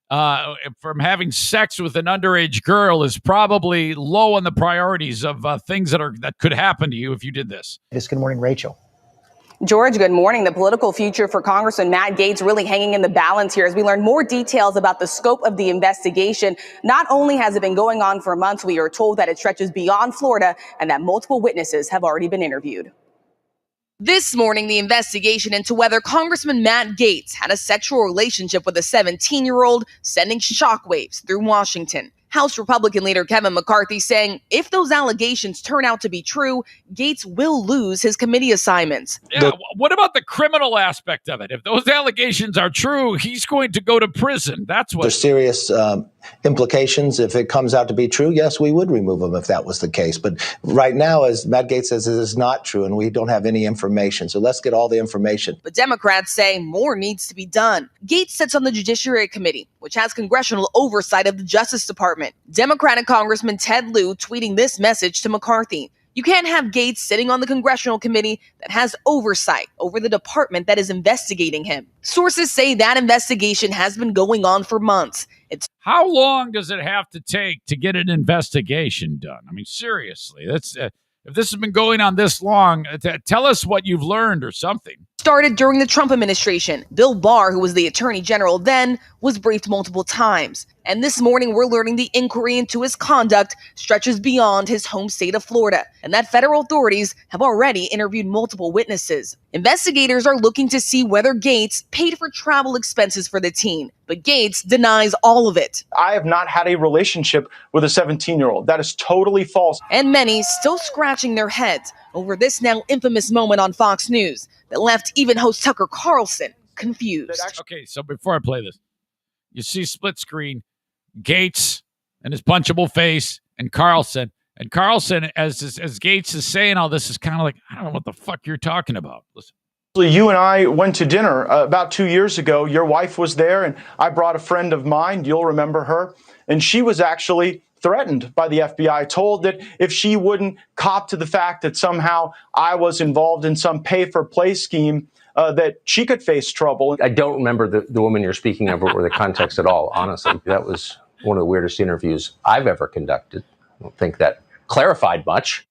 from having sex with an underage girl is probably low on the priorities of things that could happen to you if you did this. Good morning, Rachel. George, good morning. The political future for Congressman Matt Gaetz really hanging in the balance here as we learn more details about the scope of the investigation. Not only has it been going on for months, we are told that it stretches beyond Florida and that multiple witnesses have already been interviewed. This morning, the investigation into whether Congressman Matt Gaetz had a sexual relationship with a 17-year-old sending shockwaves through Washington. House Republican leader Kevin McCarthy saying if those allegations turn out to be true, Gaetz will lose his committee assignments. Yeah, what about the criminal aspect of it? If those allegations are true, he's going to go to prison. That's what. There's serious implications. If it comes out to be true, yes, we would remove him if that was the case. But right now, as Matt Gaetz says, it is not true, and we don't have any information. So let's get all the information. But Democrats say more needs to be done. Gaetz sits on the Judiciary Committee, which has congressional oversight of the Justice Department. Democratic Congressman Ted Lieu tweeting this message to McCarthy. You can't have Gaetz sitting on the congressional committee that has oversight over the department that is investigating him. Sources say that investigation has been going on for months. How long does it have to take to get an investigation done? I mean, seriously, that's if this has been going on this long, tell us what you've learned or something. started during the Trump administration. Bill Barr, who was the attorney general then, was briefed multiple times. And this morning, we're learning the inquiry into his conduct stretches beyond his home state of Florida, and that federal authorities have already interviewed multiple witnesses. Investigators are looking to see whether Gaetz paid for travel expenses for the teen, but Gaetz denies all of it. I have not had a relationship with a 17-year-old. That is totally false. And many still scratching their heads over this now infamous moment on Fox News that left even host Tucker Carlson confused. Okay, so before I play this, you see split screen, Gaetz and his punchable face, and Carlson. And Carlson, as Gaetz is saying all this, is kind of like, I don't know what the fuck you're talking about. Listen. You and I went to dinner about 2 years ago. Your wife was there, and I brought a friend of mine. You'll remember her. And she was actually threatened by the FBI, told that if she wouldn't cop to the fact that somehow I was involved in some pay-for-play scheme, that she could face trouble. I don't remember the woman you're speaking of or the context at all, honestly. That was one of the weirdest interviews I've ever conducted. I don't think that clarified much.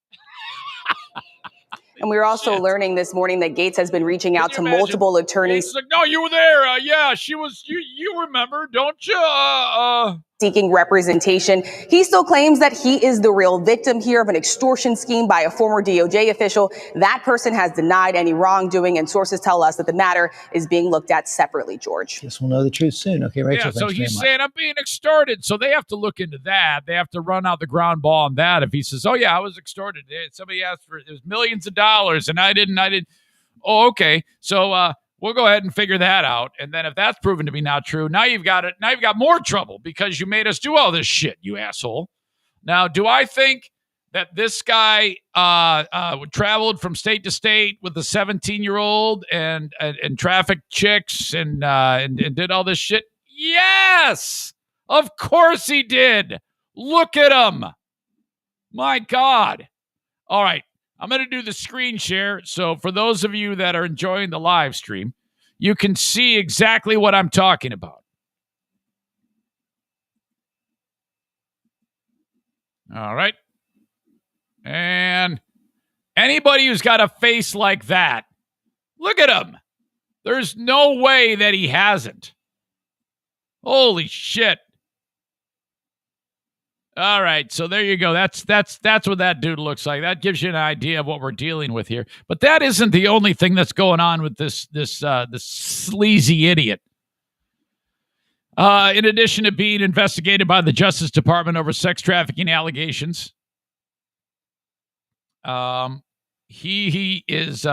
And we're also learning this morning that Gaetz has been reaching out to multiple attorneys. Gaetz like, no, you were there. Yeah, she was. You remember, don't you? Seeking representation. He still claims that he is the real victim here of an extortion scheme by a former DOJ official. That person has denied any wrongdoing, and sources tell us that the matter is being looked at separately, George. Guess we'll know the truth soon. Okay, Rachel, Yeah, so thanks he's very saying, I'm being extorted. So they have to look into that. They have to run out the ground ball on that. If he says, oh, yeah, I was extorted. Somebody asked for it was millions of dollars, and I didn't. Oh, okay. So we'll go ahead and figure that out. And then if that's proven to be not true, now you've got it. Now you've got more trouble because you made us do all this shit, you asshole. Now, do I think that this guy traveled from state to state with a 17-year-old and trafficked chicks and did all this shit? Yes, of course he did. Look at him. My God. All right. I'm going to do the screen share. So for those of you that are enjoying the live stream, you can see exactly what I'm talking about. All right. And anybody who's got a face like that, look at him. There's no way that he hasn't. Holy shit. All right, so there you go. That's what that dude looks like. That gives you an idea of what we're dealing with here. But that isn't the only thing that's going on with this sleazy idiot. In addition to being investigated by the Justice Department over sex trafficking allegations, he is.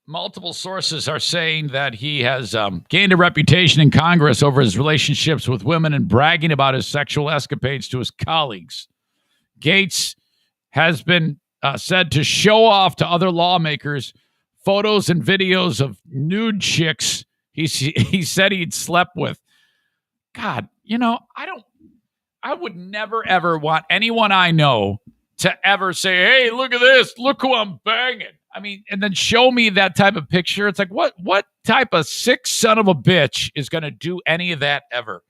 Multiple sources are saying that he has gained a reputation in Congress over his relationships with women and bragging about his sexual escapades to his colleagues. Gaetz has been said to show off to other lawmakers photos and videos of nude chicks he said he'd slept with. God, I would never, ever want anyone I know to ever say, hey, look at this. Look who I'm banging. I mean, and then show me that type of picture. It's like, what type of sick son of a bitch is going to do any of that ever?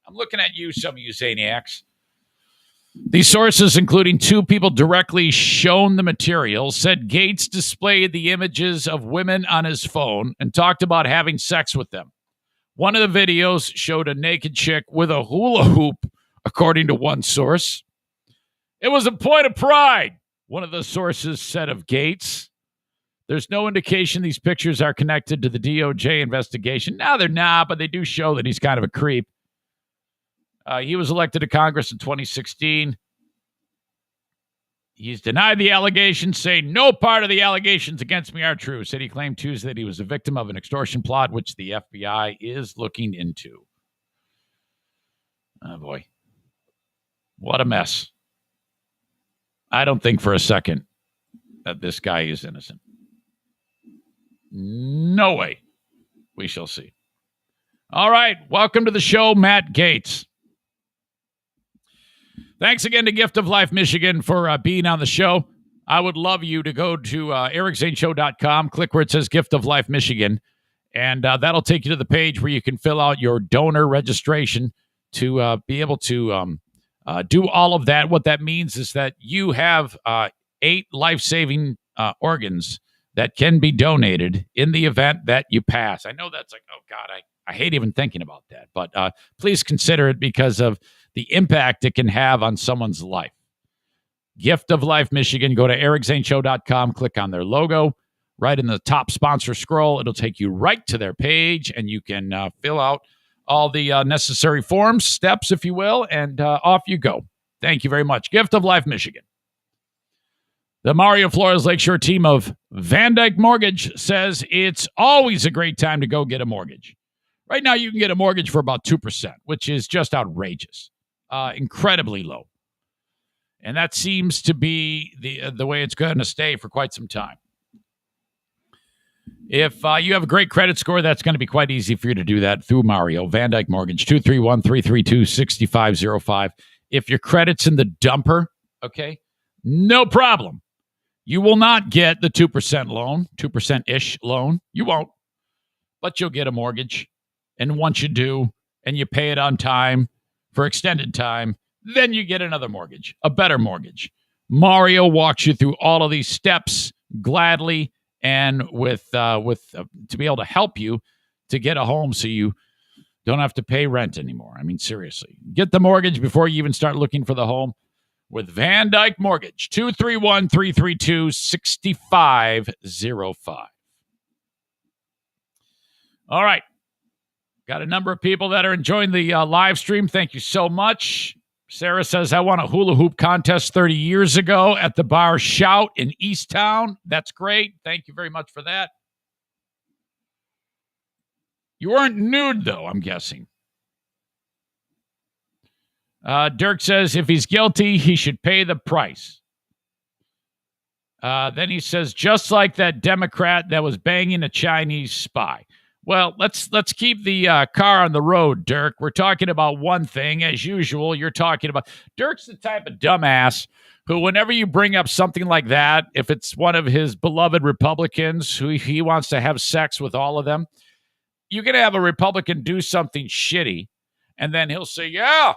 I'm looking at you, some of you Zaniacs. These sources, including two people directly shown the material, said Gaetz displayed the images of women on his phone and talked about having sex with them. One of the videos showed a naked chick with a hula hoop, according to one source. It was a point of pride, one of the sources said of Gaetz. There's no indication these pictures are connected to the DOJ investigation. No, they're not, but they do show that he's kind of a creep. He was elected to Congress in 2016. He's denied the allegations, saying no part of the allegations against me are true. Said he claimed Tuesday that he was a victim of an extortion plot, which the FBI is looking into. Oh, boy. What a mess. I don't think for a second that this guy is innocent. No way. We shall see. All right. Welcome to the show, Matt Gaetz. Thanks again to Gift of Life Michigan for being on the show. I would love you to go to ericzaneshow.com, click where it says Gift of Life Michigan, and that'll take you to the page where you can fill out your donor registration to be able to do all of that. What that means is that you have 8 life-saving organs that can be donated in the event that you pass. I know that's like, oh God, I hate even thinking about that, but please consider it because of the impact it can have on someone's life. Gift of Life Michigan. Go to ericzaneshow.com, click on their logo. Right in the top sponsor scroll, it'll take you right to their page, and you can fill out all the necessary forms, steps, if you will, and off you go. Thank you very much. Gift of Life Michigan. The Mario Flores Lakeshore team of Van Dyke Mortgage says it's always a great time to go get a mortgage. Right now, you can get a mortgage for about 2%, which is just outrageous, incredibly low. And that seems to be the way it's going to stay for quite some time. If you have a great credit score, that's going to be quite easy for you to do that through Mario. Van Dyke Mortgage, 231-332-6505. If your credit's in the dumper, okay, no problem. You will not get the 2% loan, 2%-ish loan. You won't. But you'll get a mortgage. And once you do, and you pay it on time for extended time, then you get another mortgage, a better mortgage. Mario walks you through all of these steps gladly and to be able to help you to get a home so you don't have to pay rent anymore. I mean, seriously. Get the mortgage before you even start looking for the home with Van Dyke Mortgage, 231-332-6505. All right. Got a number of people that are enjoying the live stream. Thank you so much. Sarah says, I won a hula hoop contest 30 years ago at the bar Shout in Easttown. That's great. Thank you very much for that. You weren't nude, though, I'm guessing. Dirk says, if he's guilty, he should pay the price. Then he says, just like that Democrat that was banging a Chinese spy. Well, let's keep the car on the road, Dirk. We're talking about one thing. As usual, you're talking about... Dirk's the type of dumbass who, whenever you bring up something like that, if it's one of his beloved Republicans who he wants to have sex with all of them, you're going to have a Republican do something shitty, and then he'll say, yeah,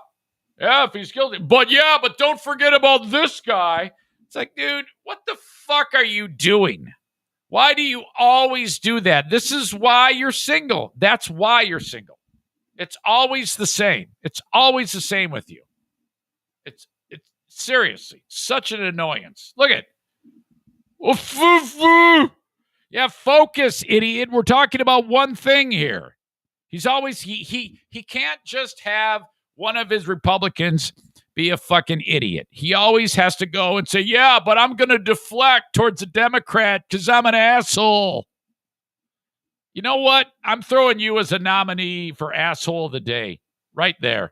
if he's guilty. But don't forget about this guy. It's like, dude, what the fuck are you doing? Why do you always do that? This is why you're single. That's why you're single. It's always the same. It's always the same with you. It's seriously such an annoyance. Look at it. Yeah, focus, idiot. We're talking about one thing here. He's always he can't just have one of his Republicans be a fucking idiot. He always has to go and say, yeah, but I'm going to deflect towards a Democrat because I'm an asshole. You know what? I'm throwing you as a nominee for asshole of the day right there.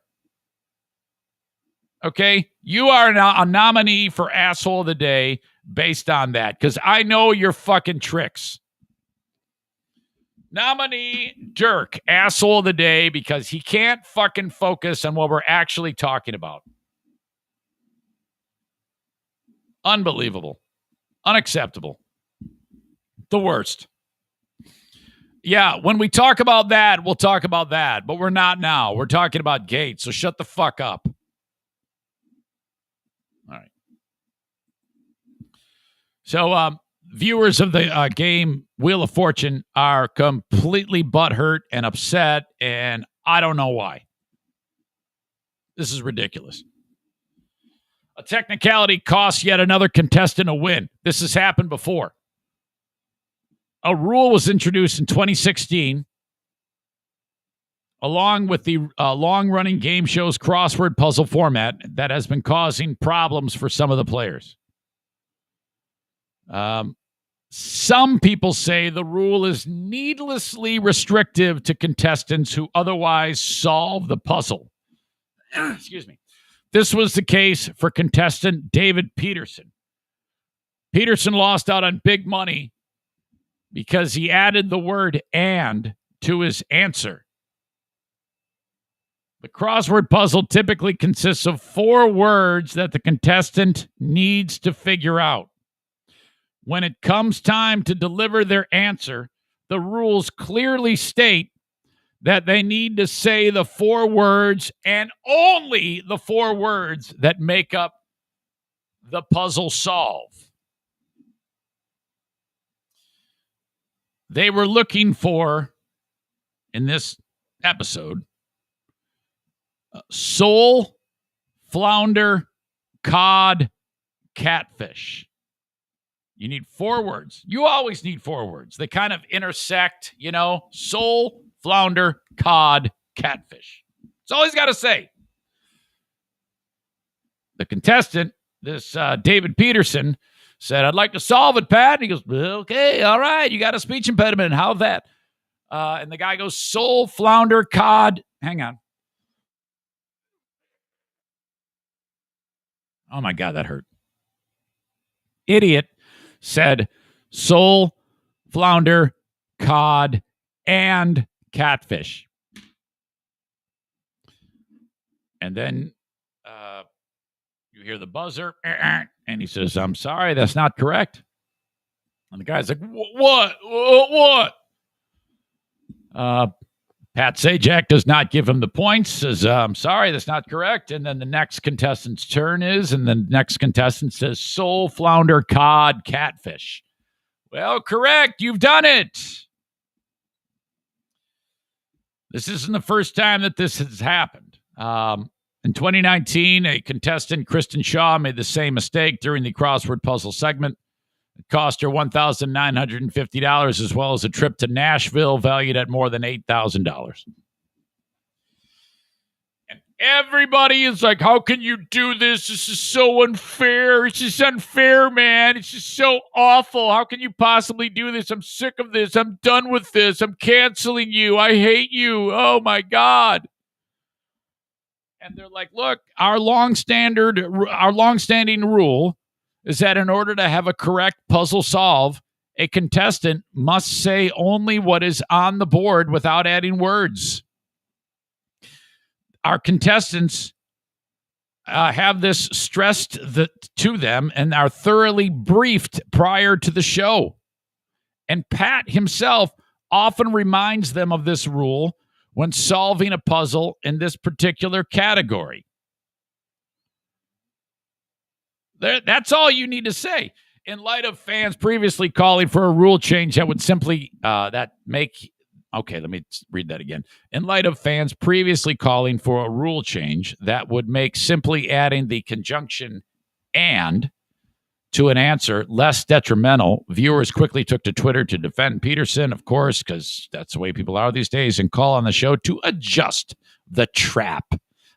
Okay? You are a nominee for asshole of the day based on that because I know your fucking tricks. Nominee Dirk, asshole of the day because he can't fucking focus on what we're actually talking about. Unbelievable. Unacceptable. The worst. Yeah, when we talk about that, we'll talk about that. But we're not now. We're talking about Gaetz, so shut the fuck up. All right. So, viewers of the game Wheel of Fortune are completely butthurt and upset, and I don't know why. This is ridiculous. A technicality costs yet another contestant a win. This has happened before. A rule was introduced in 2016, along with the long-running game show's crossword puzzle format that has been causing problems for some of the players. Some people say the rule is needlessly restrictive to contestants who otherwise solve the puzzle. Excuse me. This was the case for contestant David Peterson. Peterson lost out on big money because he added the word "and" to his answer. The crossword puzzle typically consists of 4 words that the contestant needs to figure out. When it comes time to deliver their answer, the rules clearly state that they need to say the 4 words and only the 4 words that make up the puzzle solve. they were looking for, in this episode, sole, flounder, cod, catfish. You need 4 words. You always need 4 words. They kind of intersect, sole, flounder, cod, catfish. That's all he's got to say. The contestant, this David Peterson, said, I'd like to solve it, Pat. And he goes, okay, all right. You got a speech impediment. How's that? And the guy goes, sole, flounder, cod. Hang on. Oh, my God, that hurt. Idiot said sole, flounder, cod, and catfish. And then you hear the buzzer, and he says, I'm sorry, that's not correct. And the guy's like, what? Pat Sajak does not give him the points, says, I'm sorry, that's not correct. And then the next contestant's turn is, and the next contestant says, sole, flounder, cod, catfish. Well, correct. You've done it. This isn't the first time that this has happened. In 2019, a contestant, Kristen Shaw, made the same mistake during the crossword puzzle segment. It cost her $1,950, as well as a trip to Nashville valued at more than $8,000. And everybody is like, how can you do this? This is so unfair. It's just unfair, man. It's just so awful. How can you possibly do this? I'm sick of this. I'm done with this. I'm canceling you. I hate you. Oh, my God. And they're like, look, our long-standing rule is that in order to have a correct puzzle solve, a contestant must say only what is on the board without adding words. Our contestants have this stressed to them and are thoroughly briefed prior to the show. And Pat himself often reminds them of this rule when solving a puzzle in this particular category. That's all you need to say. In light of fans previously calling for a rule change that would simply okay, let me read that again. In light of fans previously calling for a rule change that would make simply adding the conjunction and to an answer less detrimental, viewers quickly took to Twitter to defend Peterson, of course, because that's the way people are these days, and call on the show to adjust the trap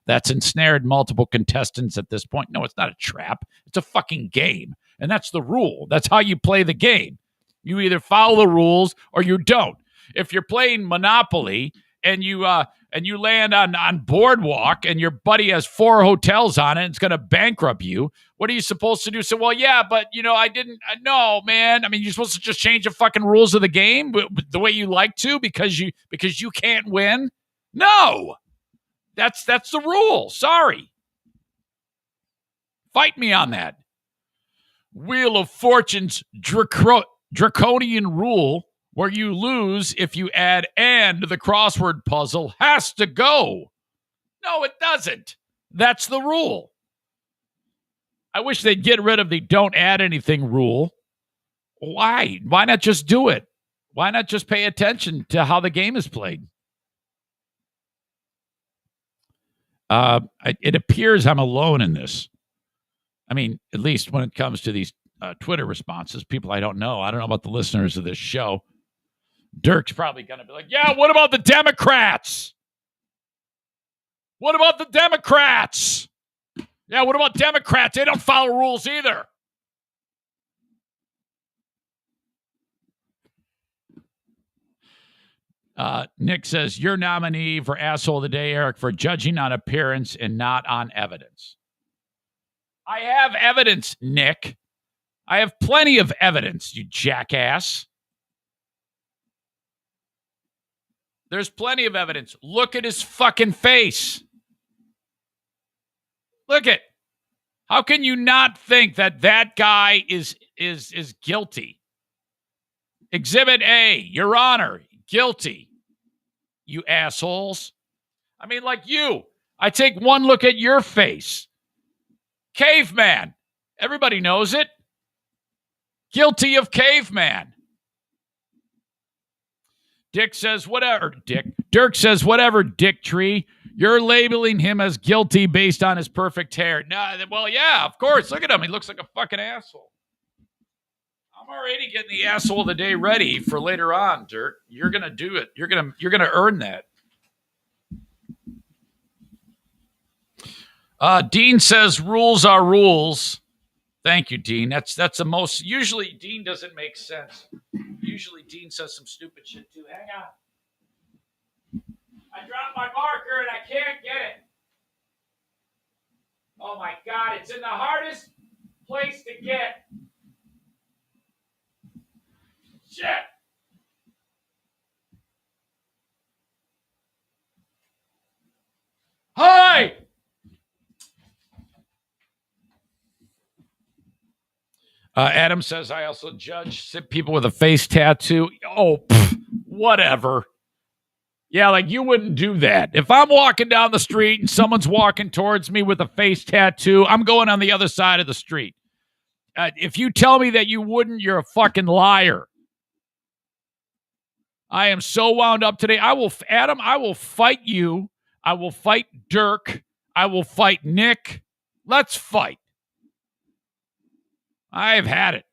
that's ensnared multiple contestants at this point. No, it's not a trap. It's a fucking game. And that's the rule. That's how you play the game. You either follow the rules or you don't. If you're playing Monopoly and you land on Boardwalk and your buddy has 4 hotels on it and it's going to bankrupt you, what are you supposed to do? So, well, yeah, but, no, man. I mean, you're supposed to just change the fucking rules of the game the way you like to because you can't win? No. That's the rule. Sorry. Fight me on that. Wheel of Fortune's draconian rule where you lose if you add and the crossword puzzle has to go. No, it doesn't. That's the rule. I wish they'd get rid of the don't add anything rule. Why? Why not just do it? Why not just pay attention to how the game is played? It appears I'm alone in this. I mean, at least when it comes to these Twitter responses, people I don't know. I don't know about the listeners of this show. Dirk's probably going to be like, yeah, what about the Democrats? What about the Democrats? Yeah, what about Democrats? They don't follow rules either. Nick says, your nominee for Asshole of the Day, Eric, for judging on appearance and not on evidence. I have evidence, Nick. I have plenty of evidence, you jackass. There's plenty of evidence. Look at his fucking face. Look at. How can you not think that guy is guilty? Exhibit A, Your Honor, guilty. You assholes. I mean, like you. I take one look at your face. Caveman. Everybody knows it. Guilty of caveman. Dick says, whatever, Dick. Dirk says, whatever, Dick Tree. You're labeling him as guilty based on his perfect hair. No, well, yeah, of course. Look at him. He looks like a fucking asshole. I'm already getting the asshole of the day ready for later on, Dirk. You're gonna do it. You're gonna earn that. Dean says rules are rules. Thank you, Dean. That's the most. Usually, Dean doesn't make sense. Usually, Dean says some stupid shit too. Hang on. I dropped my marker and I can't get it. Oh my God! It's in the hardest place to get. Shit. Hi. Adam says, I also judge people with a face tattoo. Oh, whatever. Yeah, like you wouldn't do that. If I'm walking down the street and someone's walking towards me with a face tattoo, I'm going on the other side of the street. If you tell me that you wouldn't, you're a fucking liar. I am so wound up today. Adam, I will fight you. I will fight Dirk. I will fight Nick. Let's fight. I've had it.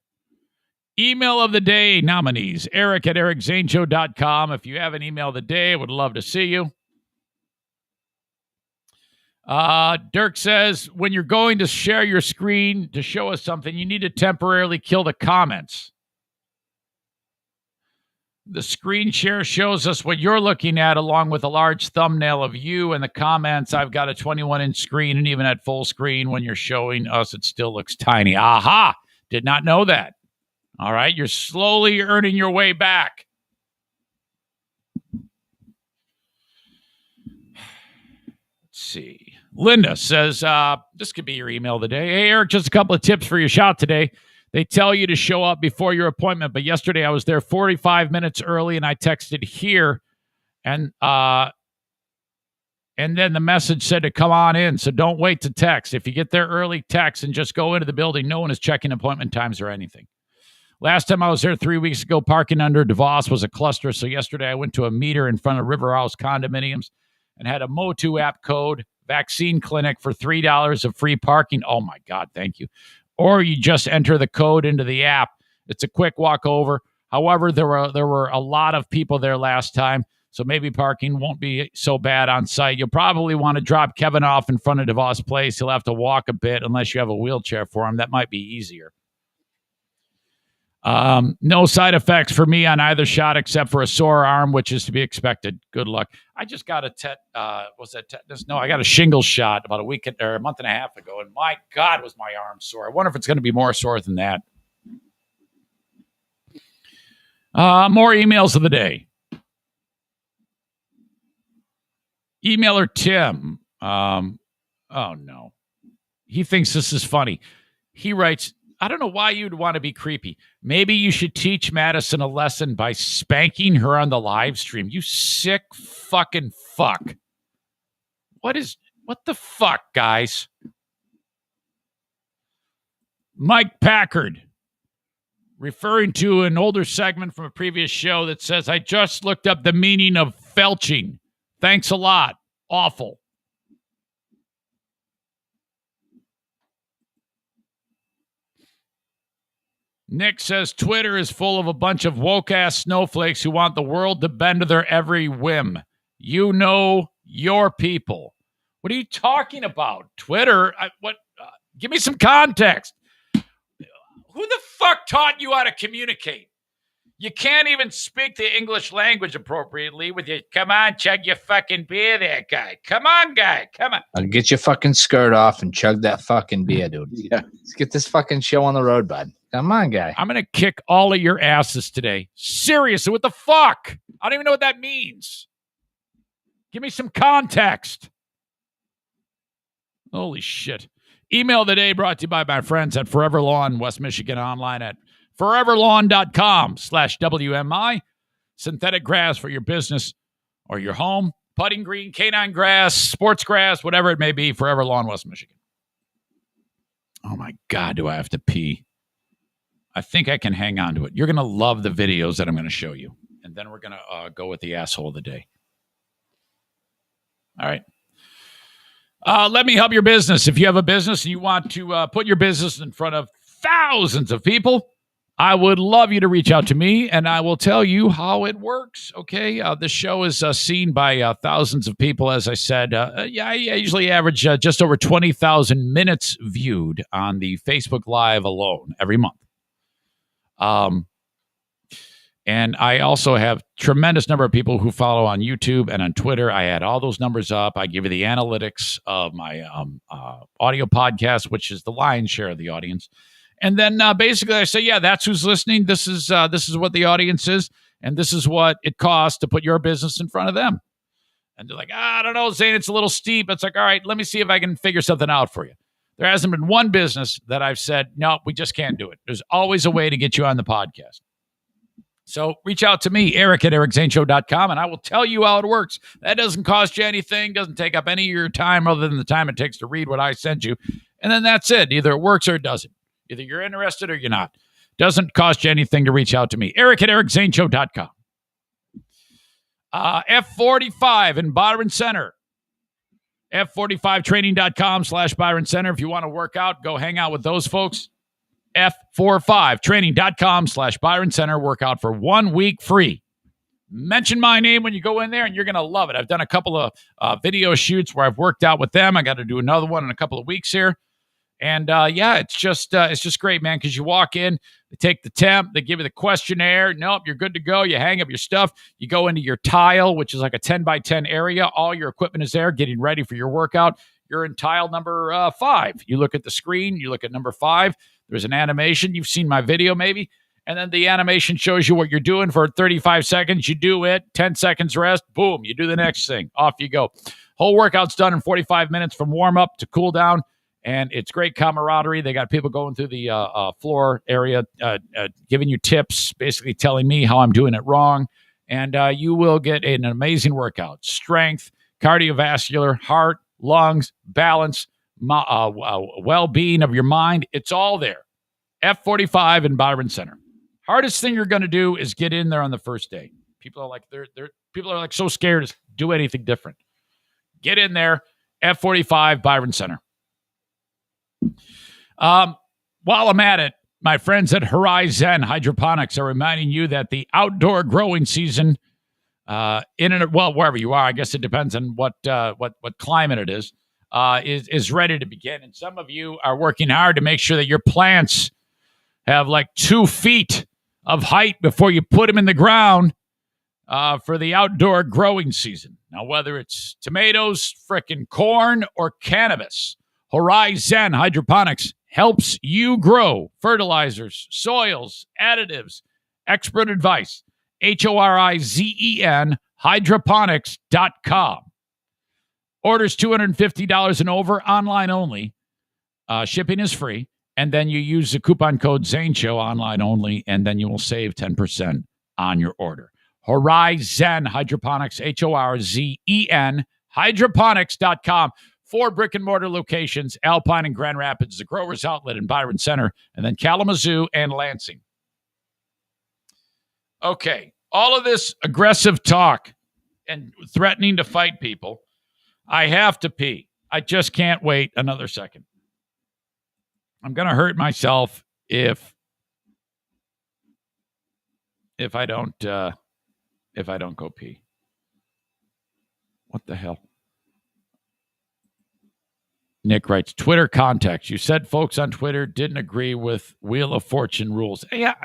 Email of the day nominees. Eric at ericzaneshow.com. If you have an email of the day, I would love to see you. Dirk says, when you're going to share your screen to show us something, you need to temporarily kill the comments. The screen share shows us what you're looking at along with a large thumbnail of you and the comments. I've got a 21-inch screen, and even at full screen, when you're showing us, it still looks tiny. Aha! Did not know that. All right, you're slowly earning your way back. Let's see. Linda says, this could be your email of the day. Hey, Eric, just a couple of tips for your shot today. They tell you to show up before your appointment, but yesterday I was there 45 minutes early, and I texted here, and then the message said to come on in, so don't wait to text. If you get there early, text and just go into the building. No one is checking appointment times or anything. Last time I was there 3 weeks ago, parking under DeVos was a cluster, so yesterday I went to a meter in front of River House condominiums and had a Motu app code, vaccine clinic for $3 of free parking. Oh, my God, thank you. Or you just enter the code into the app. It's a quick walk over. However, there were a lot of people there last time, so maybe parking won't be so bad on site. You'll probably want to drop Kevin off in front of DeVos Place. He'll have to walk a bit unless you have a wheelchair for him. That might be easier. No side effects for me on either shot except for a sore arm, which is to be expected. Good luck. I just got a tetanus? No, I got a shingles shot about a month and a half ago, and my God, was my arm sore. I wonder if it's going to be more sore than that. More emails of the day. Emailer Tim. Oh no, he thinks this is funny. He writes, I don't know why you'd want to be creepy. Maybe you should teach Madison a lesson by spanking her on the live stream. You sick fucking fuck. What the fuck, guys? Mike Packard, referring to an older segment from a previous show that says, I just looked up the meaning of felching. Thanks a lot. Awful. Nick says Twitter is full of a bunch of woke-ass snowflakes who want the world to bend to their every whim. You know your people. What are you talking about? Twitter? Give me some context. Who the fuck taught you how to communicate? You can't even speak the English language appropriately with your, come on, chug your fucking beer there, guy. Come on, guy. Come on. I'll get your fucking skirt off and chug that fucking beer, dude. Yeah. Let's get this fucking show on the road, bud. Come on, guy. I'm going to kick all of your asses today. Seriously, what the fuck? I don't even know what that means. Give me some context. Holy shit. Email of the day brought to you by my friends at Forever Lawn, West Michigan, online at foreverlawn.com/WMI. Synthetic grass for your business or your home. Putting green, canine grass, sports grass, whatever it may be. Forever Lawn, West Michigan. Oh my God, do I have to pee? I think I can hang on to it. You're going to love the videos that I'm going to show you. and then we're going to go with the asshole of the day. All right. Let me help your business. If you have a business and you want to put your business in front of thousands of people, I would love you to reach out to me, and I will tell you how it works, okay? This show is seen by thousands of people, as I said. I usually average just over 20,000 minutes viewed on the Facebook Live alone every month. And I also have tremendous number of people who follow on YouTube and on Twitter. I add all those numbers up. I give you the analytics of my audio podcast, which is the lion's share of the audience. And then basically I say, yeah, that's who's listening. This is what the audience is, and this is what it costs to put your business in front of them. And they're like, I don't know, Zane, it's a little steep. It's like, all right, let me see if I can figure something out for you. There hasn't been one business that I've said, no, we just can't do it. There's always a way to get you on the podcast. So reach out to me, Eric at ericzaneshow.com, and I will tell you how it works. That doesn't cost you anything, doesn't take up any of your time other than the time it takes to read what I send you. And then that's it. Either it works or it doesn't. Either you're interested or you're not. Doesn't cost you anything to reach out to me. Eric at ericzaneshow.com. F45 in Byron Center. F45training.com/Byron Center. If you want to work out, go hang out with those folks. F45training.com/Byron Center. Work out for 1 week free. Mention my name when you go in there, and you're going to love it. I've done a couple of video shoots where I've worked out with them. I got to do another one in a couple of weeks here. And it's just great, man, because you walk in, they take the temp, they give you the questionnaire. Nope, you're good to go. You hang up your stuff. You go into your tile, which is like a 10 by 10 area. All your equipment is there, getting ready for your workout. You're in tile number 5. You look at the screen. You look at number 5. There's an animation. You've seen my video maybe. And then the animation shows you what you're doing for 35 seconds. You do it. 10 seconds rest. Boom. You do the next thing. Off you go. Whole workout's done in 45 minutes from warm up to cool down. And it's great camaraderie. They got people going through the floor area, giving you tips, basically telling me how I'm doing it wrong. And you will get an amazing workout. Strength, cardiovascular, heart, lungs, balance, well-being of your mind. It's all there. F45 in Byron Center. Hardest thing you're going to do is get in there on the first day. People are like people are like so scared to do anything different. Get in there. F45 Byron Center. While I'm at it, my friends at Horizon Hydroponics are reminding you that the outdoor growing season, wherever you are, I guess it depends on what climate it is ready to begin. And some of you are working hard to make sure that your plants have like 2 feet of height before you put them in the ground for the outdoor growing season. Now, whether it's tomatoes, frickin' corn, or cannabis, Horizon Hydroponics helps you grow fertilizers, soils, additives, expert advice. HORIZEN hydroponics.com. Orders $250 and over, online only. Shipping is free. And then you use the coupon code ZaneShow, online only, and then you will save 10% on your order. Horizon Hydroponics, HORZEN hydroponics.com. 4 brick-and-mortar locations, Alpine and Grand Rapids, the Growers Outlet in Byron Center, and then Kalamazoo and Lansing. Okay, all of this aggressive talk and threatening to fight people, I have to pee. I just can't wait another second. I'm going to hurt myself if I don't go pee. What the hell? Nick writes, Twitter context. You said folks on Twitter didn't agree with Wheel of Fortune rules. Yeah,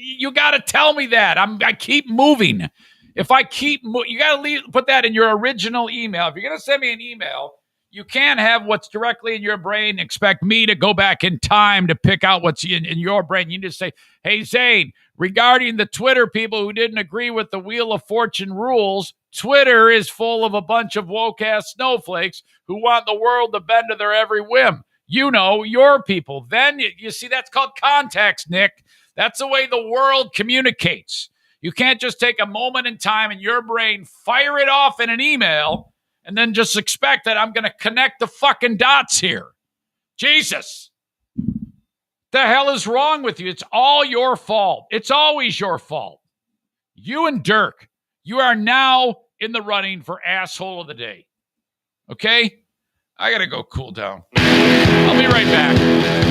you got to tell me that. I keep moving. If I keep you got to put that in your original email. If you're going to send me an email, you can't have what's directly in your brain. Expect me to go back in time to pick out what's in your brain. You need to say, hey, Zane, regarding the Twitter people who didn't agree with the Wheel of Fortune rules, Twitter is full of a bunch of woke-ass snowflakes who want the world to bend to their every whim. You know, your people. Then, you see, that's called context, Nick. That's the way the world communicates. You can't just take a moment in time in your brain, fire it off in an email, and then just expect that I'm going to connect the fucking dots here. Jesus. The hell is wrong with you? It's all your fault. It's always your fault. You and Dirk, you are now in the running for asshole of the day. Okay? I got to go cool down. I'll be right back.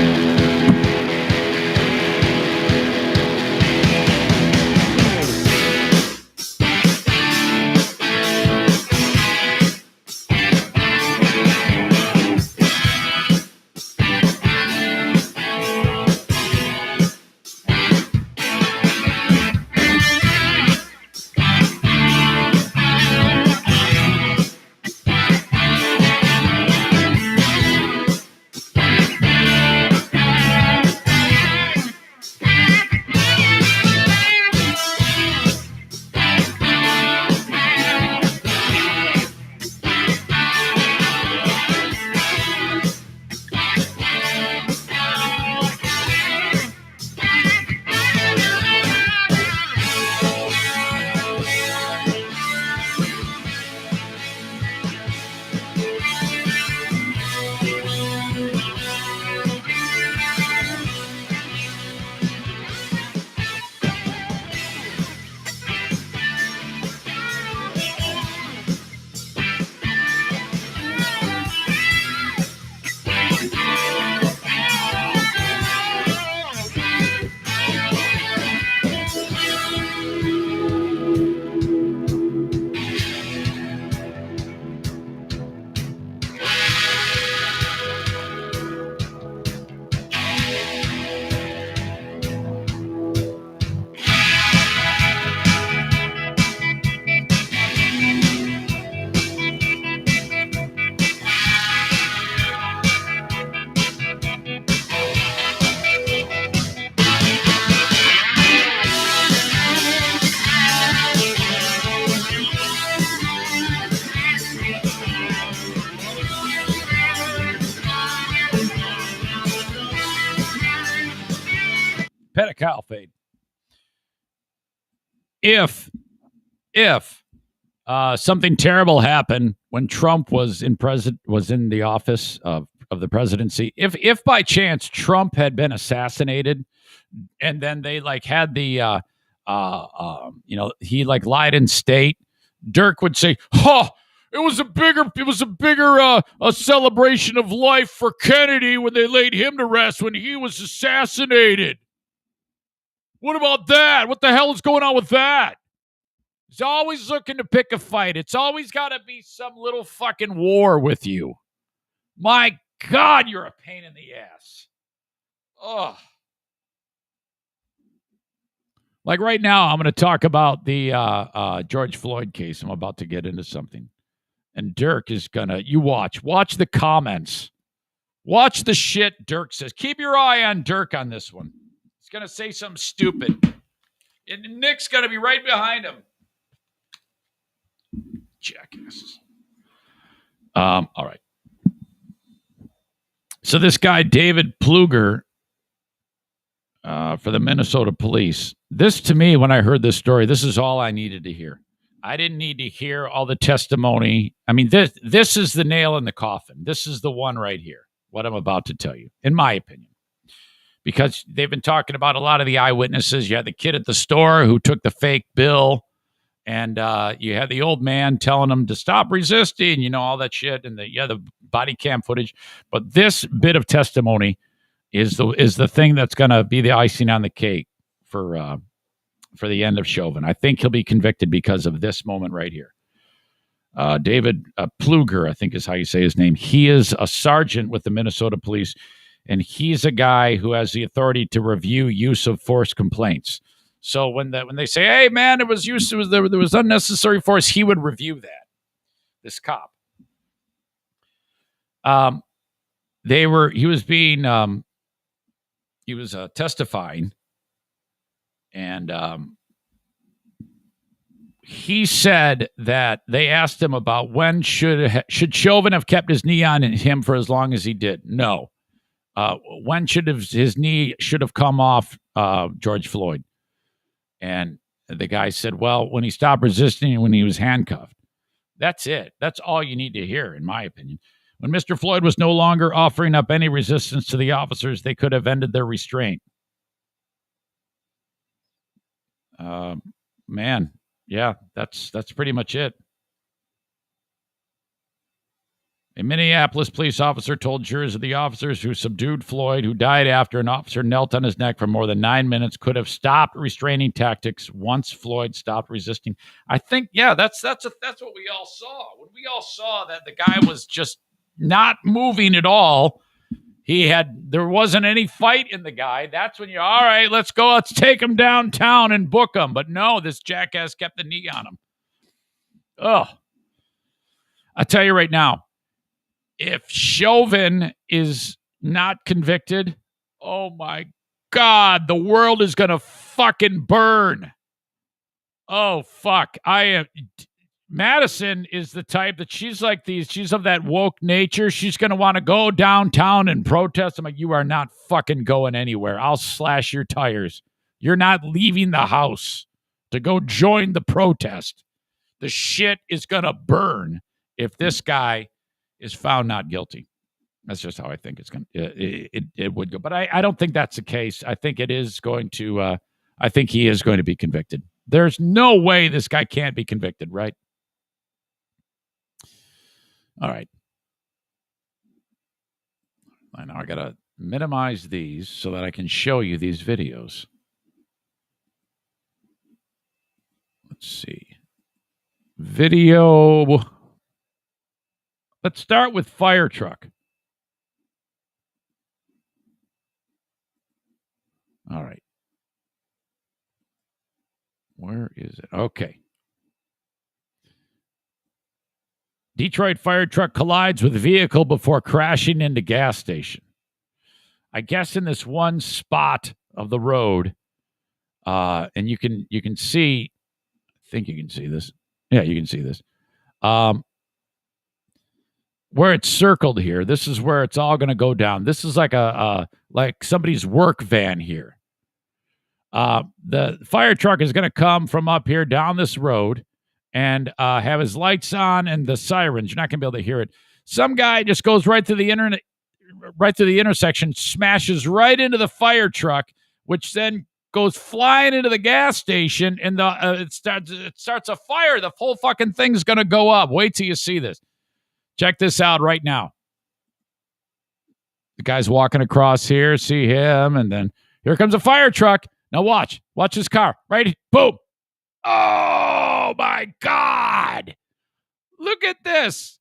Pedicale fade. If something terrible happened when Trump was in the office of the presidency, if by chance Trump had been assassinated, and then they like had the he like lied in state, Dirk would say, "Oh, it was a bigger a celebration of life for Kennedy when they laid him to rest when he was assassinated. What about that? What the hell is going on with that?" He's always looking to pick a fight. It's always got to be some little fucking war with you. My God, you're a pain in the ass. Ugh. Like right now, I'm going to talk about the George Floyd case. I'm about to get into something. And Dirk is going to, you watch the comments. Watch the shit Dirk says. Keep your eye on Dirk on this one. He's going to say something stupid. And Nick's going to be right behind him. Jackasses. All right. So this guy, David Pluger, for the Minnesota police. This, to me, when I heard this story, this is all I needed to hear. I didn't need to hear all the testimony. I mean, this is the nail in the coffin. This is the one right here, what I'm about to tell you, in my opinion. Because they've been talking about a lot of the eyewitnesses. You had the kid at the store who took the fake bill. And you had the old man telling him to stop resisting, all that shit. And the body cam footage. But this bit of testimony is the thing that's going to be the icing on the cake for the end of Chauvin. I think he'll be convicted because of this moment right here. David Pluger, I think is how you say his name. He is a sergeant with the Minnesota police, and he's a guy who has the authority to review use of force complaints. So when they say, "Hey man, there was unnecessary force," he would review that. This cop. He was testifying, and he said that they asked him about when should Chauvin have kept his knee on him for as long as he did. No. When should his knee have come off George Floyd? And the guy said, well, when he stopped resisting and when he was handcuffed. That's it. That's all you need to hear, in my opinion. When Mr. Floyd was no longer offering up any resistance to the officers, they could have ended their restraint. man, yeah, that's pretty much it. A Minneapolis police officer told jurors that the officers who subdued Floyd, who died after an officer knelt on his neck for more than 9 minutes, could have stopped restraining tactics once Floyd stopped resisting. I think, yeah, that's what we all saw. When we all saw that the guy was just not moving at all, there wasn't any fight in the guy. That's when all right, let's go, let's take him downtown and book him. But no, this jackass kept the knee on him. Oh, I tell you right now, if Chauvin is not convicted, oh my God, the world is going to fucking burn. Oh, fuck. Madison is the type that she's of that woke nature. She's going to want to go downtown and protest. I'm like, you are not fucking going anywhere. I'll slash your tires. You're not leaving the house to go join the protest. The shit is going to burn if this guy is found not guilty. That's just how I think it would go. But I don't think that's the case. I think it is going to, I think he is going to be convicted. There's no way this guy can't be convicted, right? All right. Now I got to minimize these so that I can show you these videos. Let's see. Video. Let's start with fire truck. All right. Where is it? Okay. Detroit fire truck collides with vehicle before crashing into gas station. I guess in this one spot of the road, and you can see, I think you can see this. Yeah, you can see this. Where it's circled here, this is where it's all going to go down. This is like like somebody's work van here. The fire truck is going to come from up here down this road and have his lights on and the sirens. You're not going to be able to hear it. Some guy just goes right through the intersection, smashes right into the fire truck, which then goes flying into the gas station, and it starts a fire. The whole fucking thing's going to go up. Wait till you see this. Check this out right now. The guy's walking across here, see him, and then here comes a fire truck. Now watch his car. Right, boom. Oh my God. Look at this.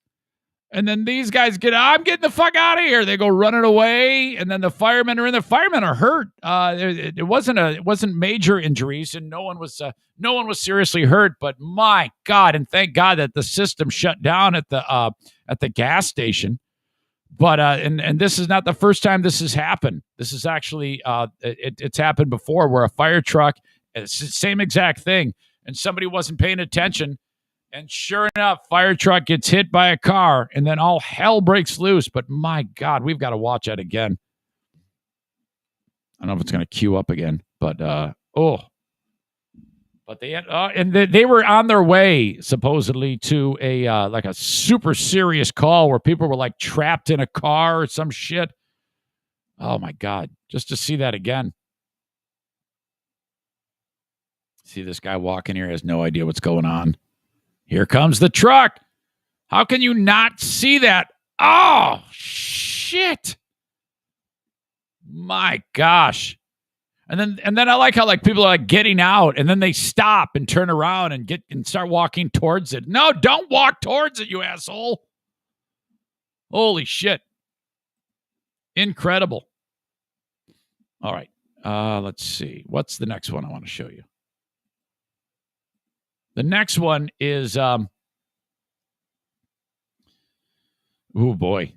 And then these guys I'm getting the fuck out of here. They go running away, and then the firemen are in. The firemen are hurt. It wasn't major injuries, and no one was seriously hurt. But my God, and thank God that the system shut down at the gas station. But and this is not the first time this has happened. This is actually it's happened before, where a fire truck, it's the same exact thing, and somebody wasn't paying attention. And sure enough, fire truck gets hit by a car, and then all hell breaks loose. But my God, we've got to watch that again. I don't know if it's going to queue up again, but But they were on their way supposedly to a like a super serious call where people were like trapped in a car or some shit. Oh my God, just to see that again. See this guy walking here, has no idea what's going on. Here comes the truck. How can you not see that? Oh, shit. My gosh. And then I like how like people are like getting out, and then they stop and turn around and start walking towards it. No, don't walk towards it, you asshole. Holy shit. Incredible. All right. Let's see. What's the next one I want to show you? The next one is, oh boy.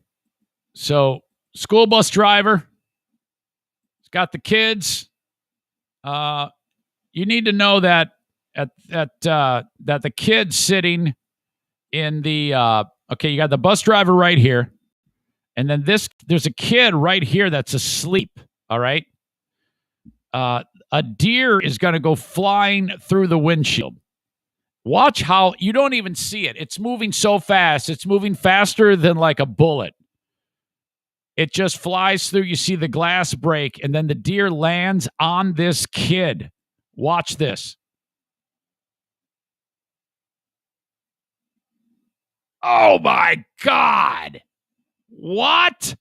So, school bus driver. He's got the kids. You need to know that that the kid sitting in the, okay, you got the bus driver right here. And then there's a kid right here that's asleep. All right. A deer is going to go flying through the windshield. Watch how you don't even see it. It's moving so fast. It's moving faster than like a bullet. It just flies through. You see the glass break, and then the deer lands on this kid. Watch this. Oh, my God. What?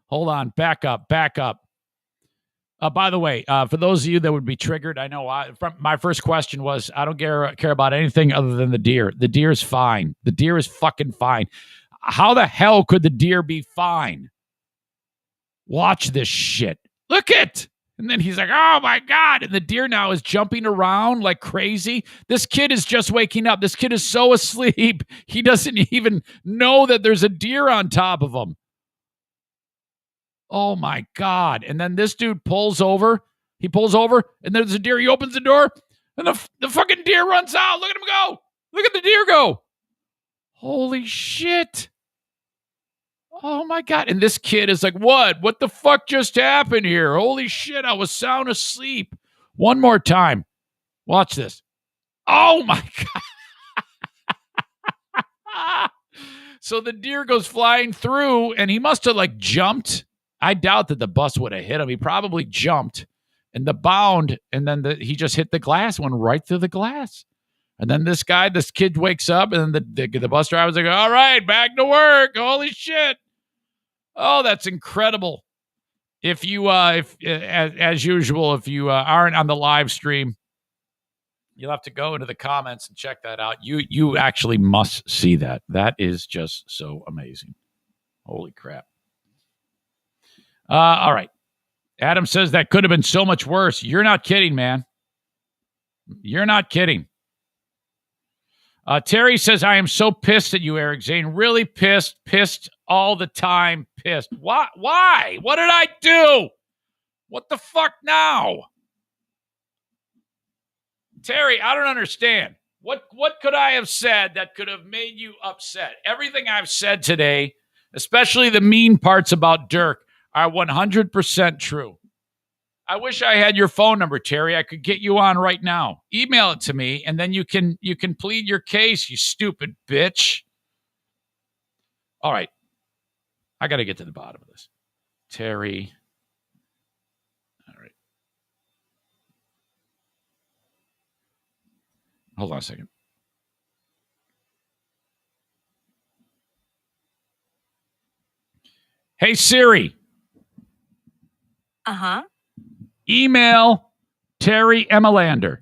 Hold on. Back up. By the way, for those of you that would be triggered, I know my first question was, I don't care about anything other than the deer. The deer is fine. The deer is fucking fine. How the hell could the deer be fine? Watch this shit. Look it. And then he's like, oh, my God. And the deer now is jumping around like crazy. This kid is just waking up. This kid is so asleep. He doesn't even know that there's a deer on top of him. Oh, my God. And then this dude pulls over. He pulls over, and there's a deer. He opens the door, and the fucking deer runs out. Look at him go. Look at the deer go. Holy shit. Oh, my God. And this kid is like, what? What the fuck just happened here? Holy shit, I was sound asleep. One more time. Watch this. Oh, my God. So the deer goes flying through, and he must have, like, jumped. I doubt that the bus would have hit him. He probably jumped, and the bound, and then he just hit the glass, went right through the glass. And then this kid wakes up, and then the bus driver's like, all right, back to work. Holy shit. Oh, that's incredible. If you, as usual, if you aren't on the live stream, you'll have to go into the comments and check that out. You actually must see that. That is just so amazing. Holy crap. All right. Adam says that could have been so much worse. You're not kidding, man. You're not kidding. Terry says, I am so pissed at you, Eric Zane. Really pissed all the time. Pissed. Why? What did I do? What the fuck now? Terry, I don't understand. What could I have said that could have made you upset? Everything I've said today, especially the mean parts about Dirk, are 100% true. I wish I had your phone number, Terry. I could get you on right now. Email it to me, and then you can plead your case, you stupid bitch. All right. I got to get to the bottom of this. Terry. All right. Hold on a second. Hey, Siri. Uh-huh. Email Terry Emmelander.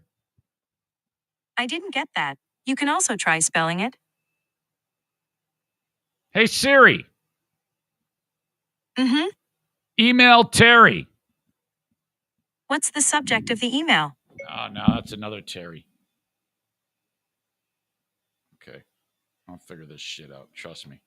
I didn't get that. You can also try spelling it. Hey, Siri. Mm-hmm. Email Terry. What's the subject of the email? Oh, no, that's another Terry. Okay. I'll figure this shit out. Trust me.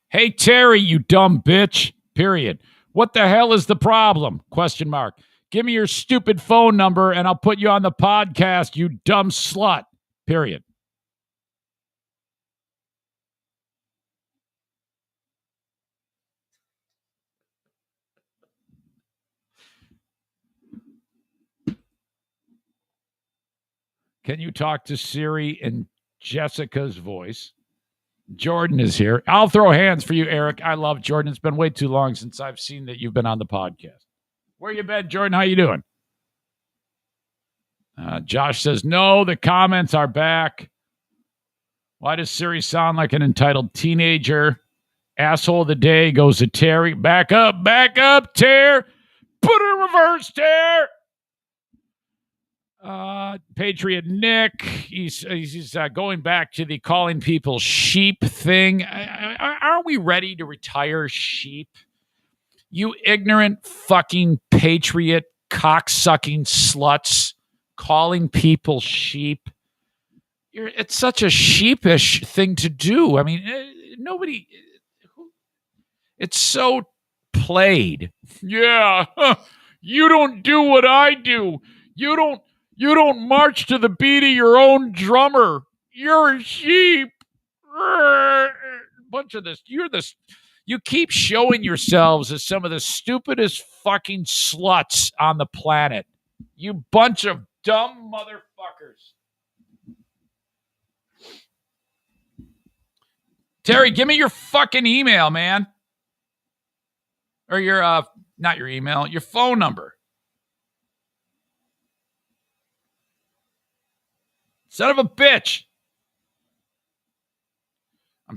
Hey, Terry, you dumb bitch. Period. What the hell is the problem? Question mark. Give me your stupid phone number and I'll put you on the podcast, you dumb slut. Period. Can you talk to Siri in Jessica's voice? Jordan is here. I'll throw hands for you, Eric. I love Jordan. It's been way too long since I've seen that you've been on the podcast. Where you been, Jordan? How you doing? Josh says, no, the comments are back. Why does Siri sound like an entitled teenager? Asshole of the day goes to Terry. Back up, Ter. Put it in reverse, Ter. Patriot Nick, he's going back to the calling people sheep thing. Aren't we ready to retire sheep? You ignorant fucking patriot cocksucking sluts calling people sheep. It's such a sheepish thing to do. I mean, nobody. It's so played. Yeah, you don't do what I do. You don't march to the beat of your own drummer. You're a sheep. Bunch of this. You keep showing yourselves as some of the stupidest fucking sluts on the planet. You bunch of dumb motherfuckers. Terry, give me your fucking email, man. Or your, not your email, your phone number. Son of a bitch.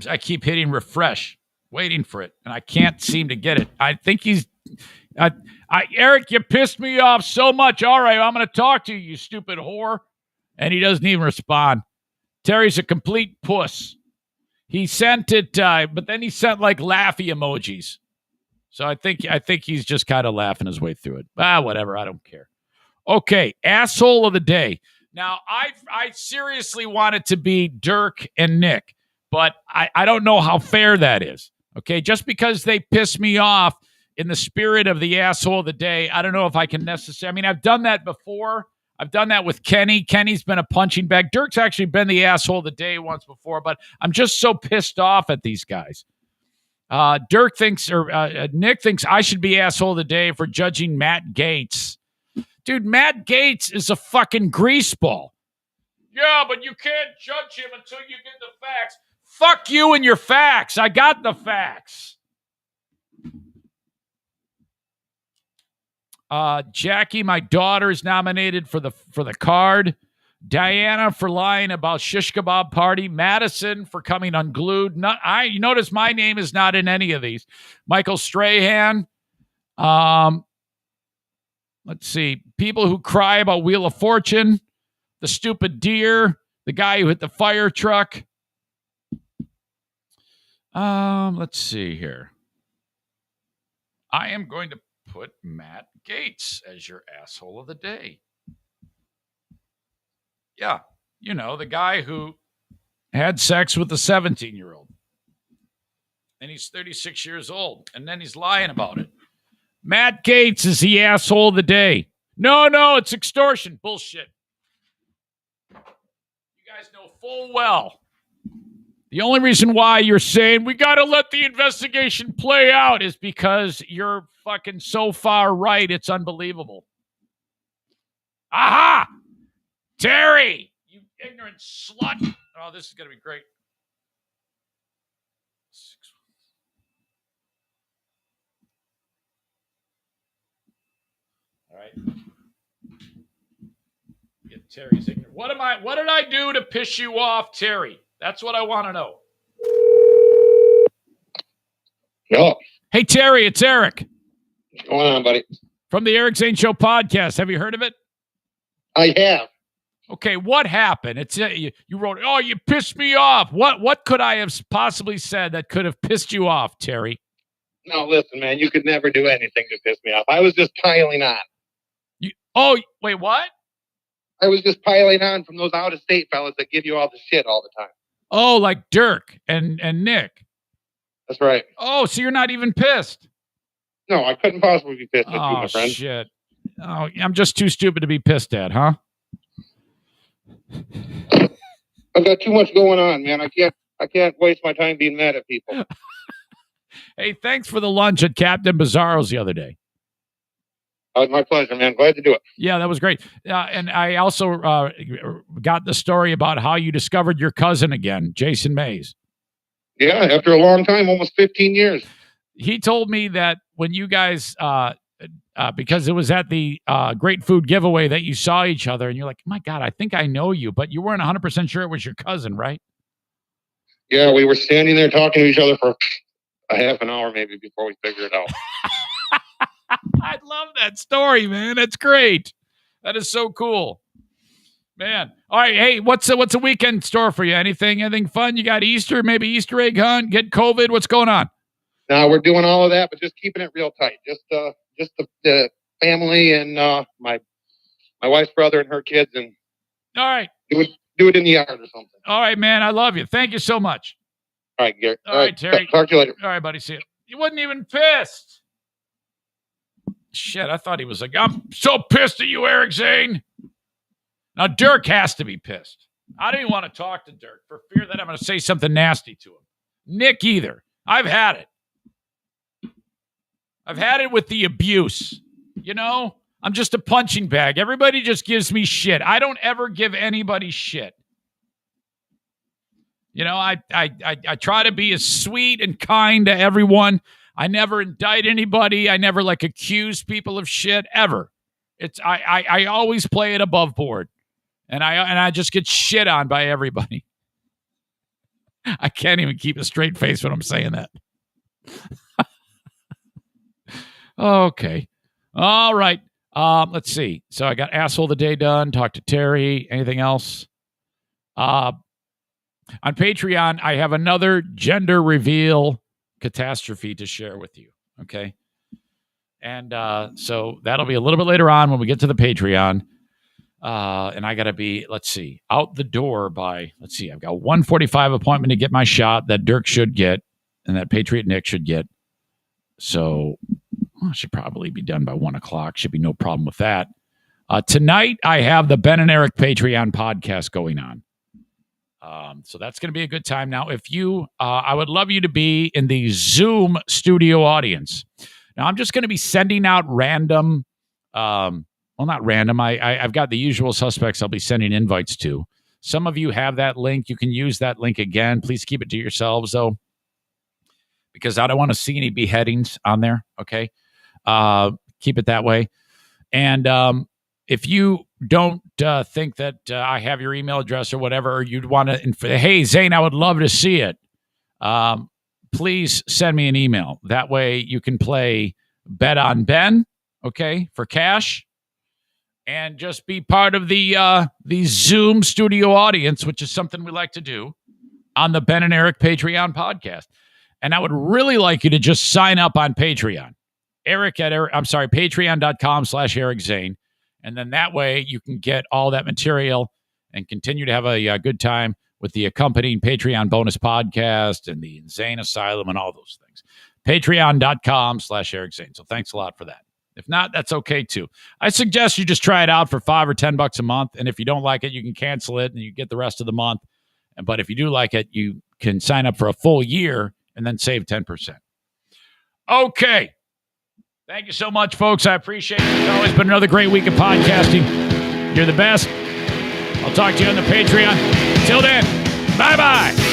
I keep hitting refresh, waiting for it, and I can't seem to get it. I think he's... Eric, you pissed me off so much. All right, I'm going to talk to you, you stupid whore. And he doesn't even respond. Terry's a complete puss. He sent it, but then he sent like laughy emojis. So I think he's just kind of laughing his way through it. Whatever. I don't care. Okay, asshole of the day. Now, I seriously want it to be Dirk and Nick, but I don't know how fair that is. Okay, just because they piss me off in the spirit of the asshole of the day, I don't know if I can necessarily. I mean, I've done that before. I've done that with Kenny. Kenny's been a punching bag. Dirk's actually been the asshole of the day once before, but I'm just so pissed off at these guys. Dirk thinks, or Nick thinks I should be asshole of the day for judging Matt Gaetz. Dude, Matt Gaetz is a fucking greaseball. Yeah, but you can't judge him until you get the facts. Fuck you and your facts. I got the facts. Jackie, my daughter, is nominated for the card. Diana for lying about shish kebab party. Madison for coming unglued. You notice my name is not in any of these. Michael Strahan. Let's see. People who cry about Wheel of Fortune. The stupid deer. The guy who hit the fire truck. Let's see here. I am going to put Matt Gaetz as your asshole of the day. Yeah, the guy who had sex with a 17-year-old. And he's 36 years old. And then he's lying about it. Matt Gaetz is the asshole of the day. No, it's extortion. Bullshit. You guys know full well. The only reason why you're saying we got to let the investigation play out is because you're fucking so far right, it's unbelievable. Aha! Terry, you ignorant slut. Oh, this is going to be great. All right. Get Terry's ignorant. What did I do to piss you off, Terry? That's what I want to know. Yo. Hey, Terry, it's Eric. What's going on, buddy? From the Eric Zane Show podcast. Have you heard of it? I have. Okay, what happened? It's you wrote, "Oh, you pissed me off." What could I have possibly said that could have pissed you off, Terry? No, listen, man, you could never do anything to piss me off. I was just piling on. Wait, what? I was just piling on from those out-of-state fellas that give you all the shit all the time. Oh, like Dirk and Nick. That's right. Oh, so you're not even pissed? No, I couldn't possibly be pissed at you, my friend. Oh, shit. Oh, I'm just too stupid to be pissed at, huh? I've got too much going on, man. I can't waste my time being mad at people. Hey, thanks for the lunch at Captain Bizarro's the other day. Oh, it's my pleasure, man. Glad to do it. Yeah, that was great. And I also got the story about how you discovered your cousin again, Jason Mays. Yeah, after a long time, almost 15 years. He told me that when you guys, because it was at the Great Food Giveaway that you saw each other, and you're like, my God, I think I know you, but you weren't 100% sure it was your cousin, right? Yeah, we were standing there talking to each other for a half an hour maybe before we figured it out. I love that story, man. That's great. That is so cool. Man. All right. Hey, what's a weekend in store for you? Anything fun? You got Easter, maybe Easter egg hunt, get COVID. What's going on? No, we're doing all of that, but just keeping it real tight. Just the family and my wife's brother and her kids, and all right. Do it in the yard or something. All right, man. I love you. Thank you so much. All right, Gary. All right, Terry. Talk to you later. All right, buddy. See you. He wasn't even pissed. Shit, I thought he was like, I'm so pissed at you, Eric Zane. Now, Dirk has to be pissed. I don't even want to talk to Dirk for fear that I'm going to say something nasty to him. Nick either. I've had it. I've had it with the abuse. I'm just a punching bag. Everybody just gives me shit. I don't ever give anybody shit. I try to be as sweet and kind to everyone. I never indict anybody. I never accuse people of shit ever. I always play it above board. And I just get shit on by everybody. I can't even keep a straight face when I'm saying that. Okay. All right. Let's see. So I got asshole of the day done. Talk to Terry. Anything else? On Patreon, I have another gender reveal catastrophe to share with you. Okay. And so that'll be a little bit later on when we get to the Patreon. And I got to be, let's see, out the door by, let's see, I've got 1:45 appointment to get my shot that Dirk should get and that Patriot Nick should get. So I should probably be done by 1 o'clock. Should be no problem with that. Tonight, I have the Ben and Eric Patreon podcast going on. So that's going to be a good time. Now, if you, I would love you to be in the Zoom studio audience. Now, I'm just going to be sending out random, well, not random. I've got the usual suspects I'll be sending invites to. Some of you have that link. You can use that link again. Please keep it to yourselves, though, because I don't want to see any beheadings on there, okay? Keep it that way. And if you don't think that I have your email address or whatever, or you'd want to, hey, Zane, I would love to see it. Please send me an email. That way you can play Bet on Ben, okay, for cash. And just be part of the Zoom studio audience, which is something we like to do on the Ben and Eric Patreon podcast. And I would really like you to just sign up on Patreon. Patreon.com/Eric Zane. And then that way you can get all that material and continue to have a good time with the accompanying Patreon bonus podcast and the Zane Asylum and all those things. Patreon.com/Eric Zane. So thanks a lot for that. If not, that's okay too. I suggest you just try it out for $5 or $10 a month. And if you don't like it, you can cancel it and you get the rest of the month. But if you do like it, you can sign up for a full year and then save 10%. Okay. Thank you so much, folks. I appreciate it. It's always been another great week of podcasting. You're the best. I'll talk to you on the Patreon. Till then, bye-bye.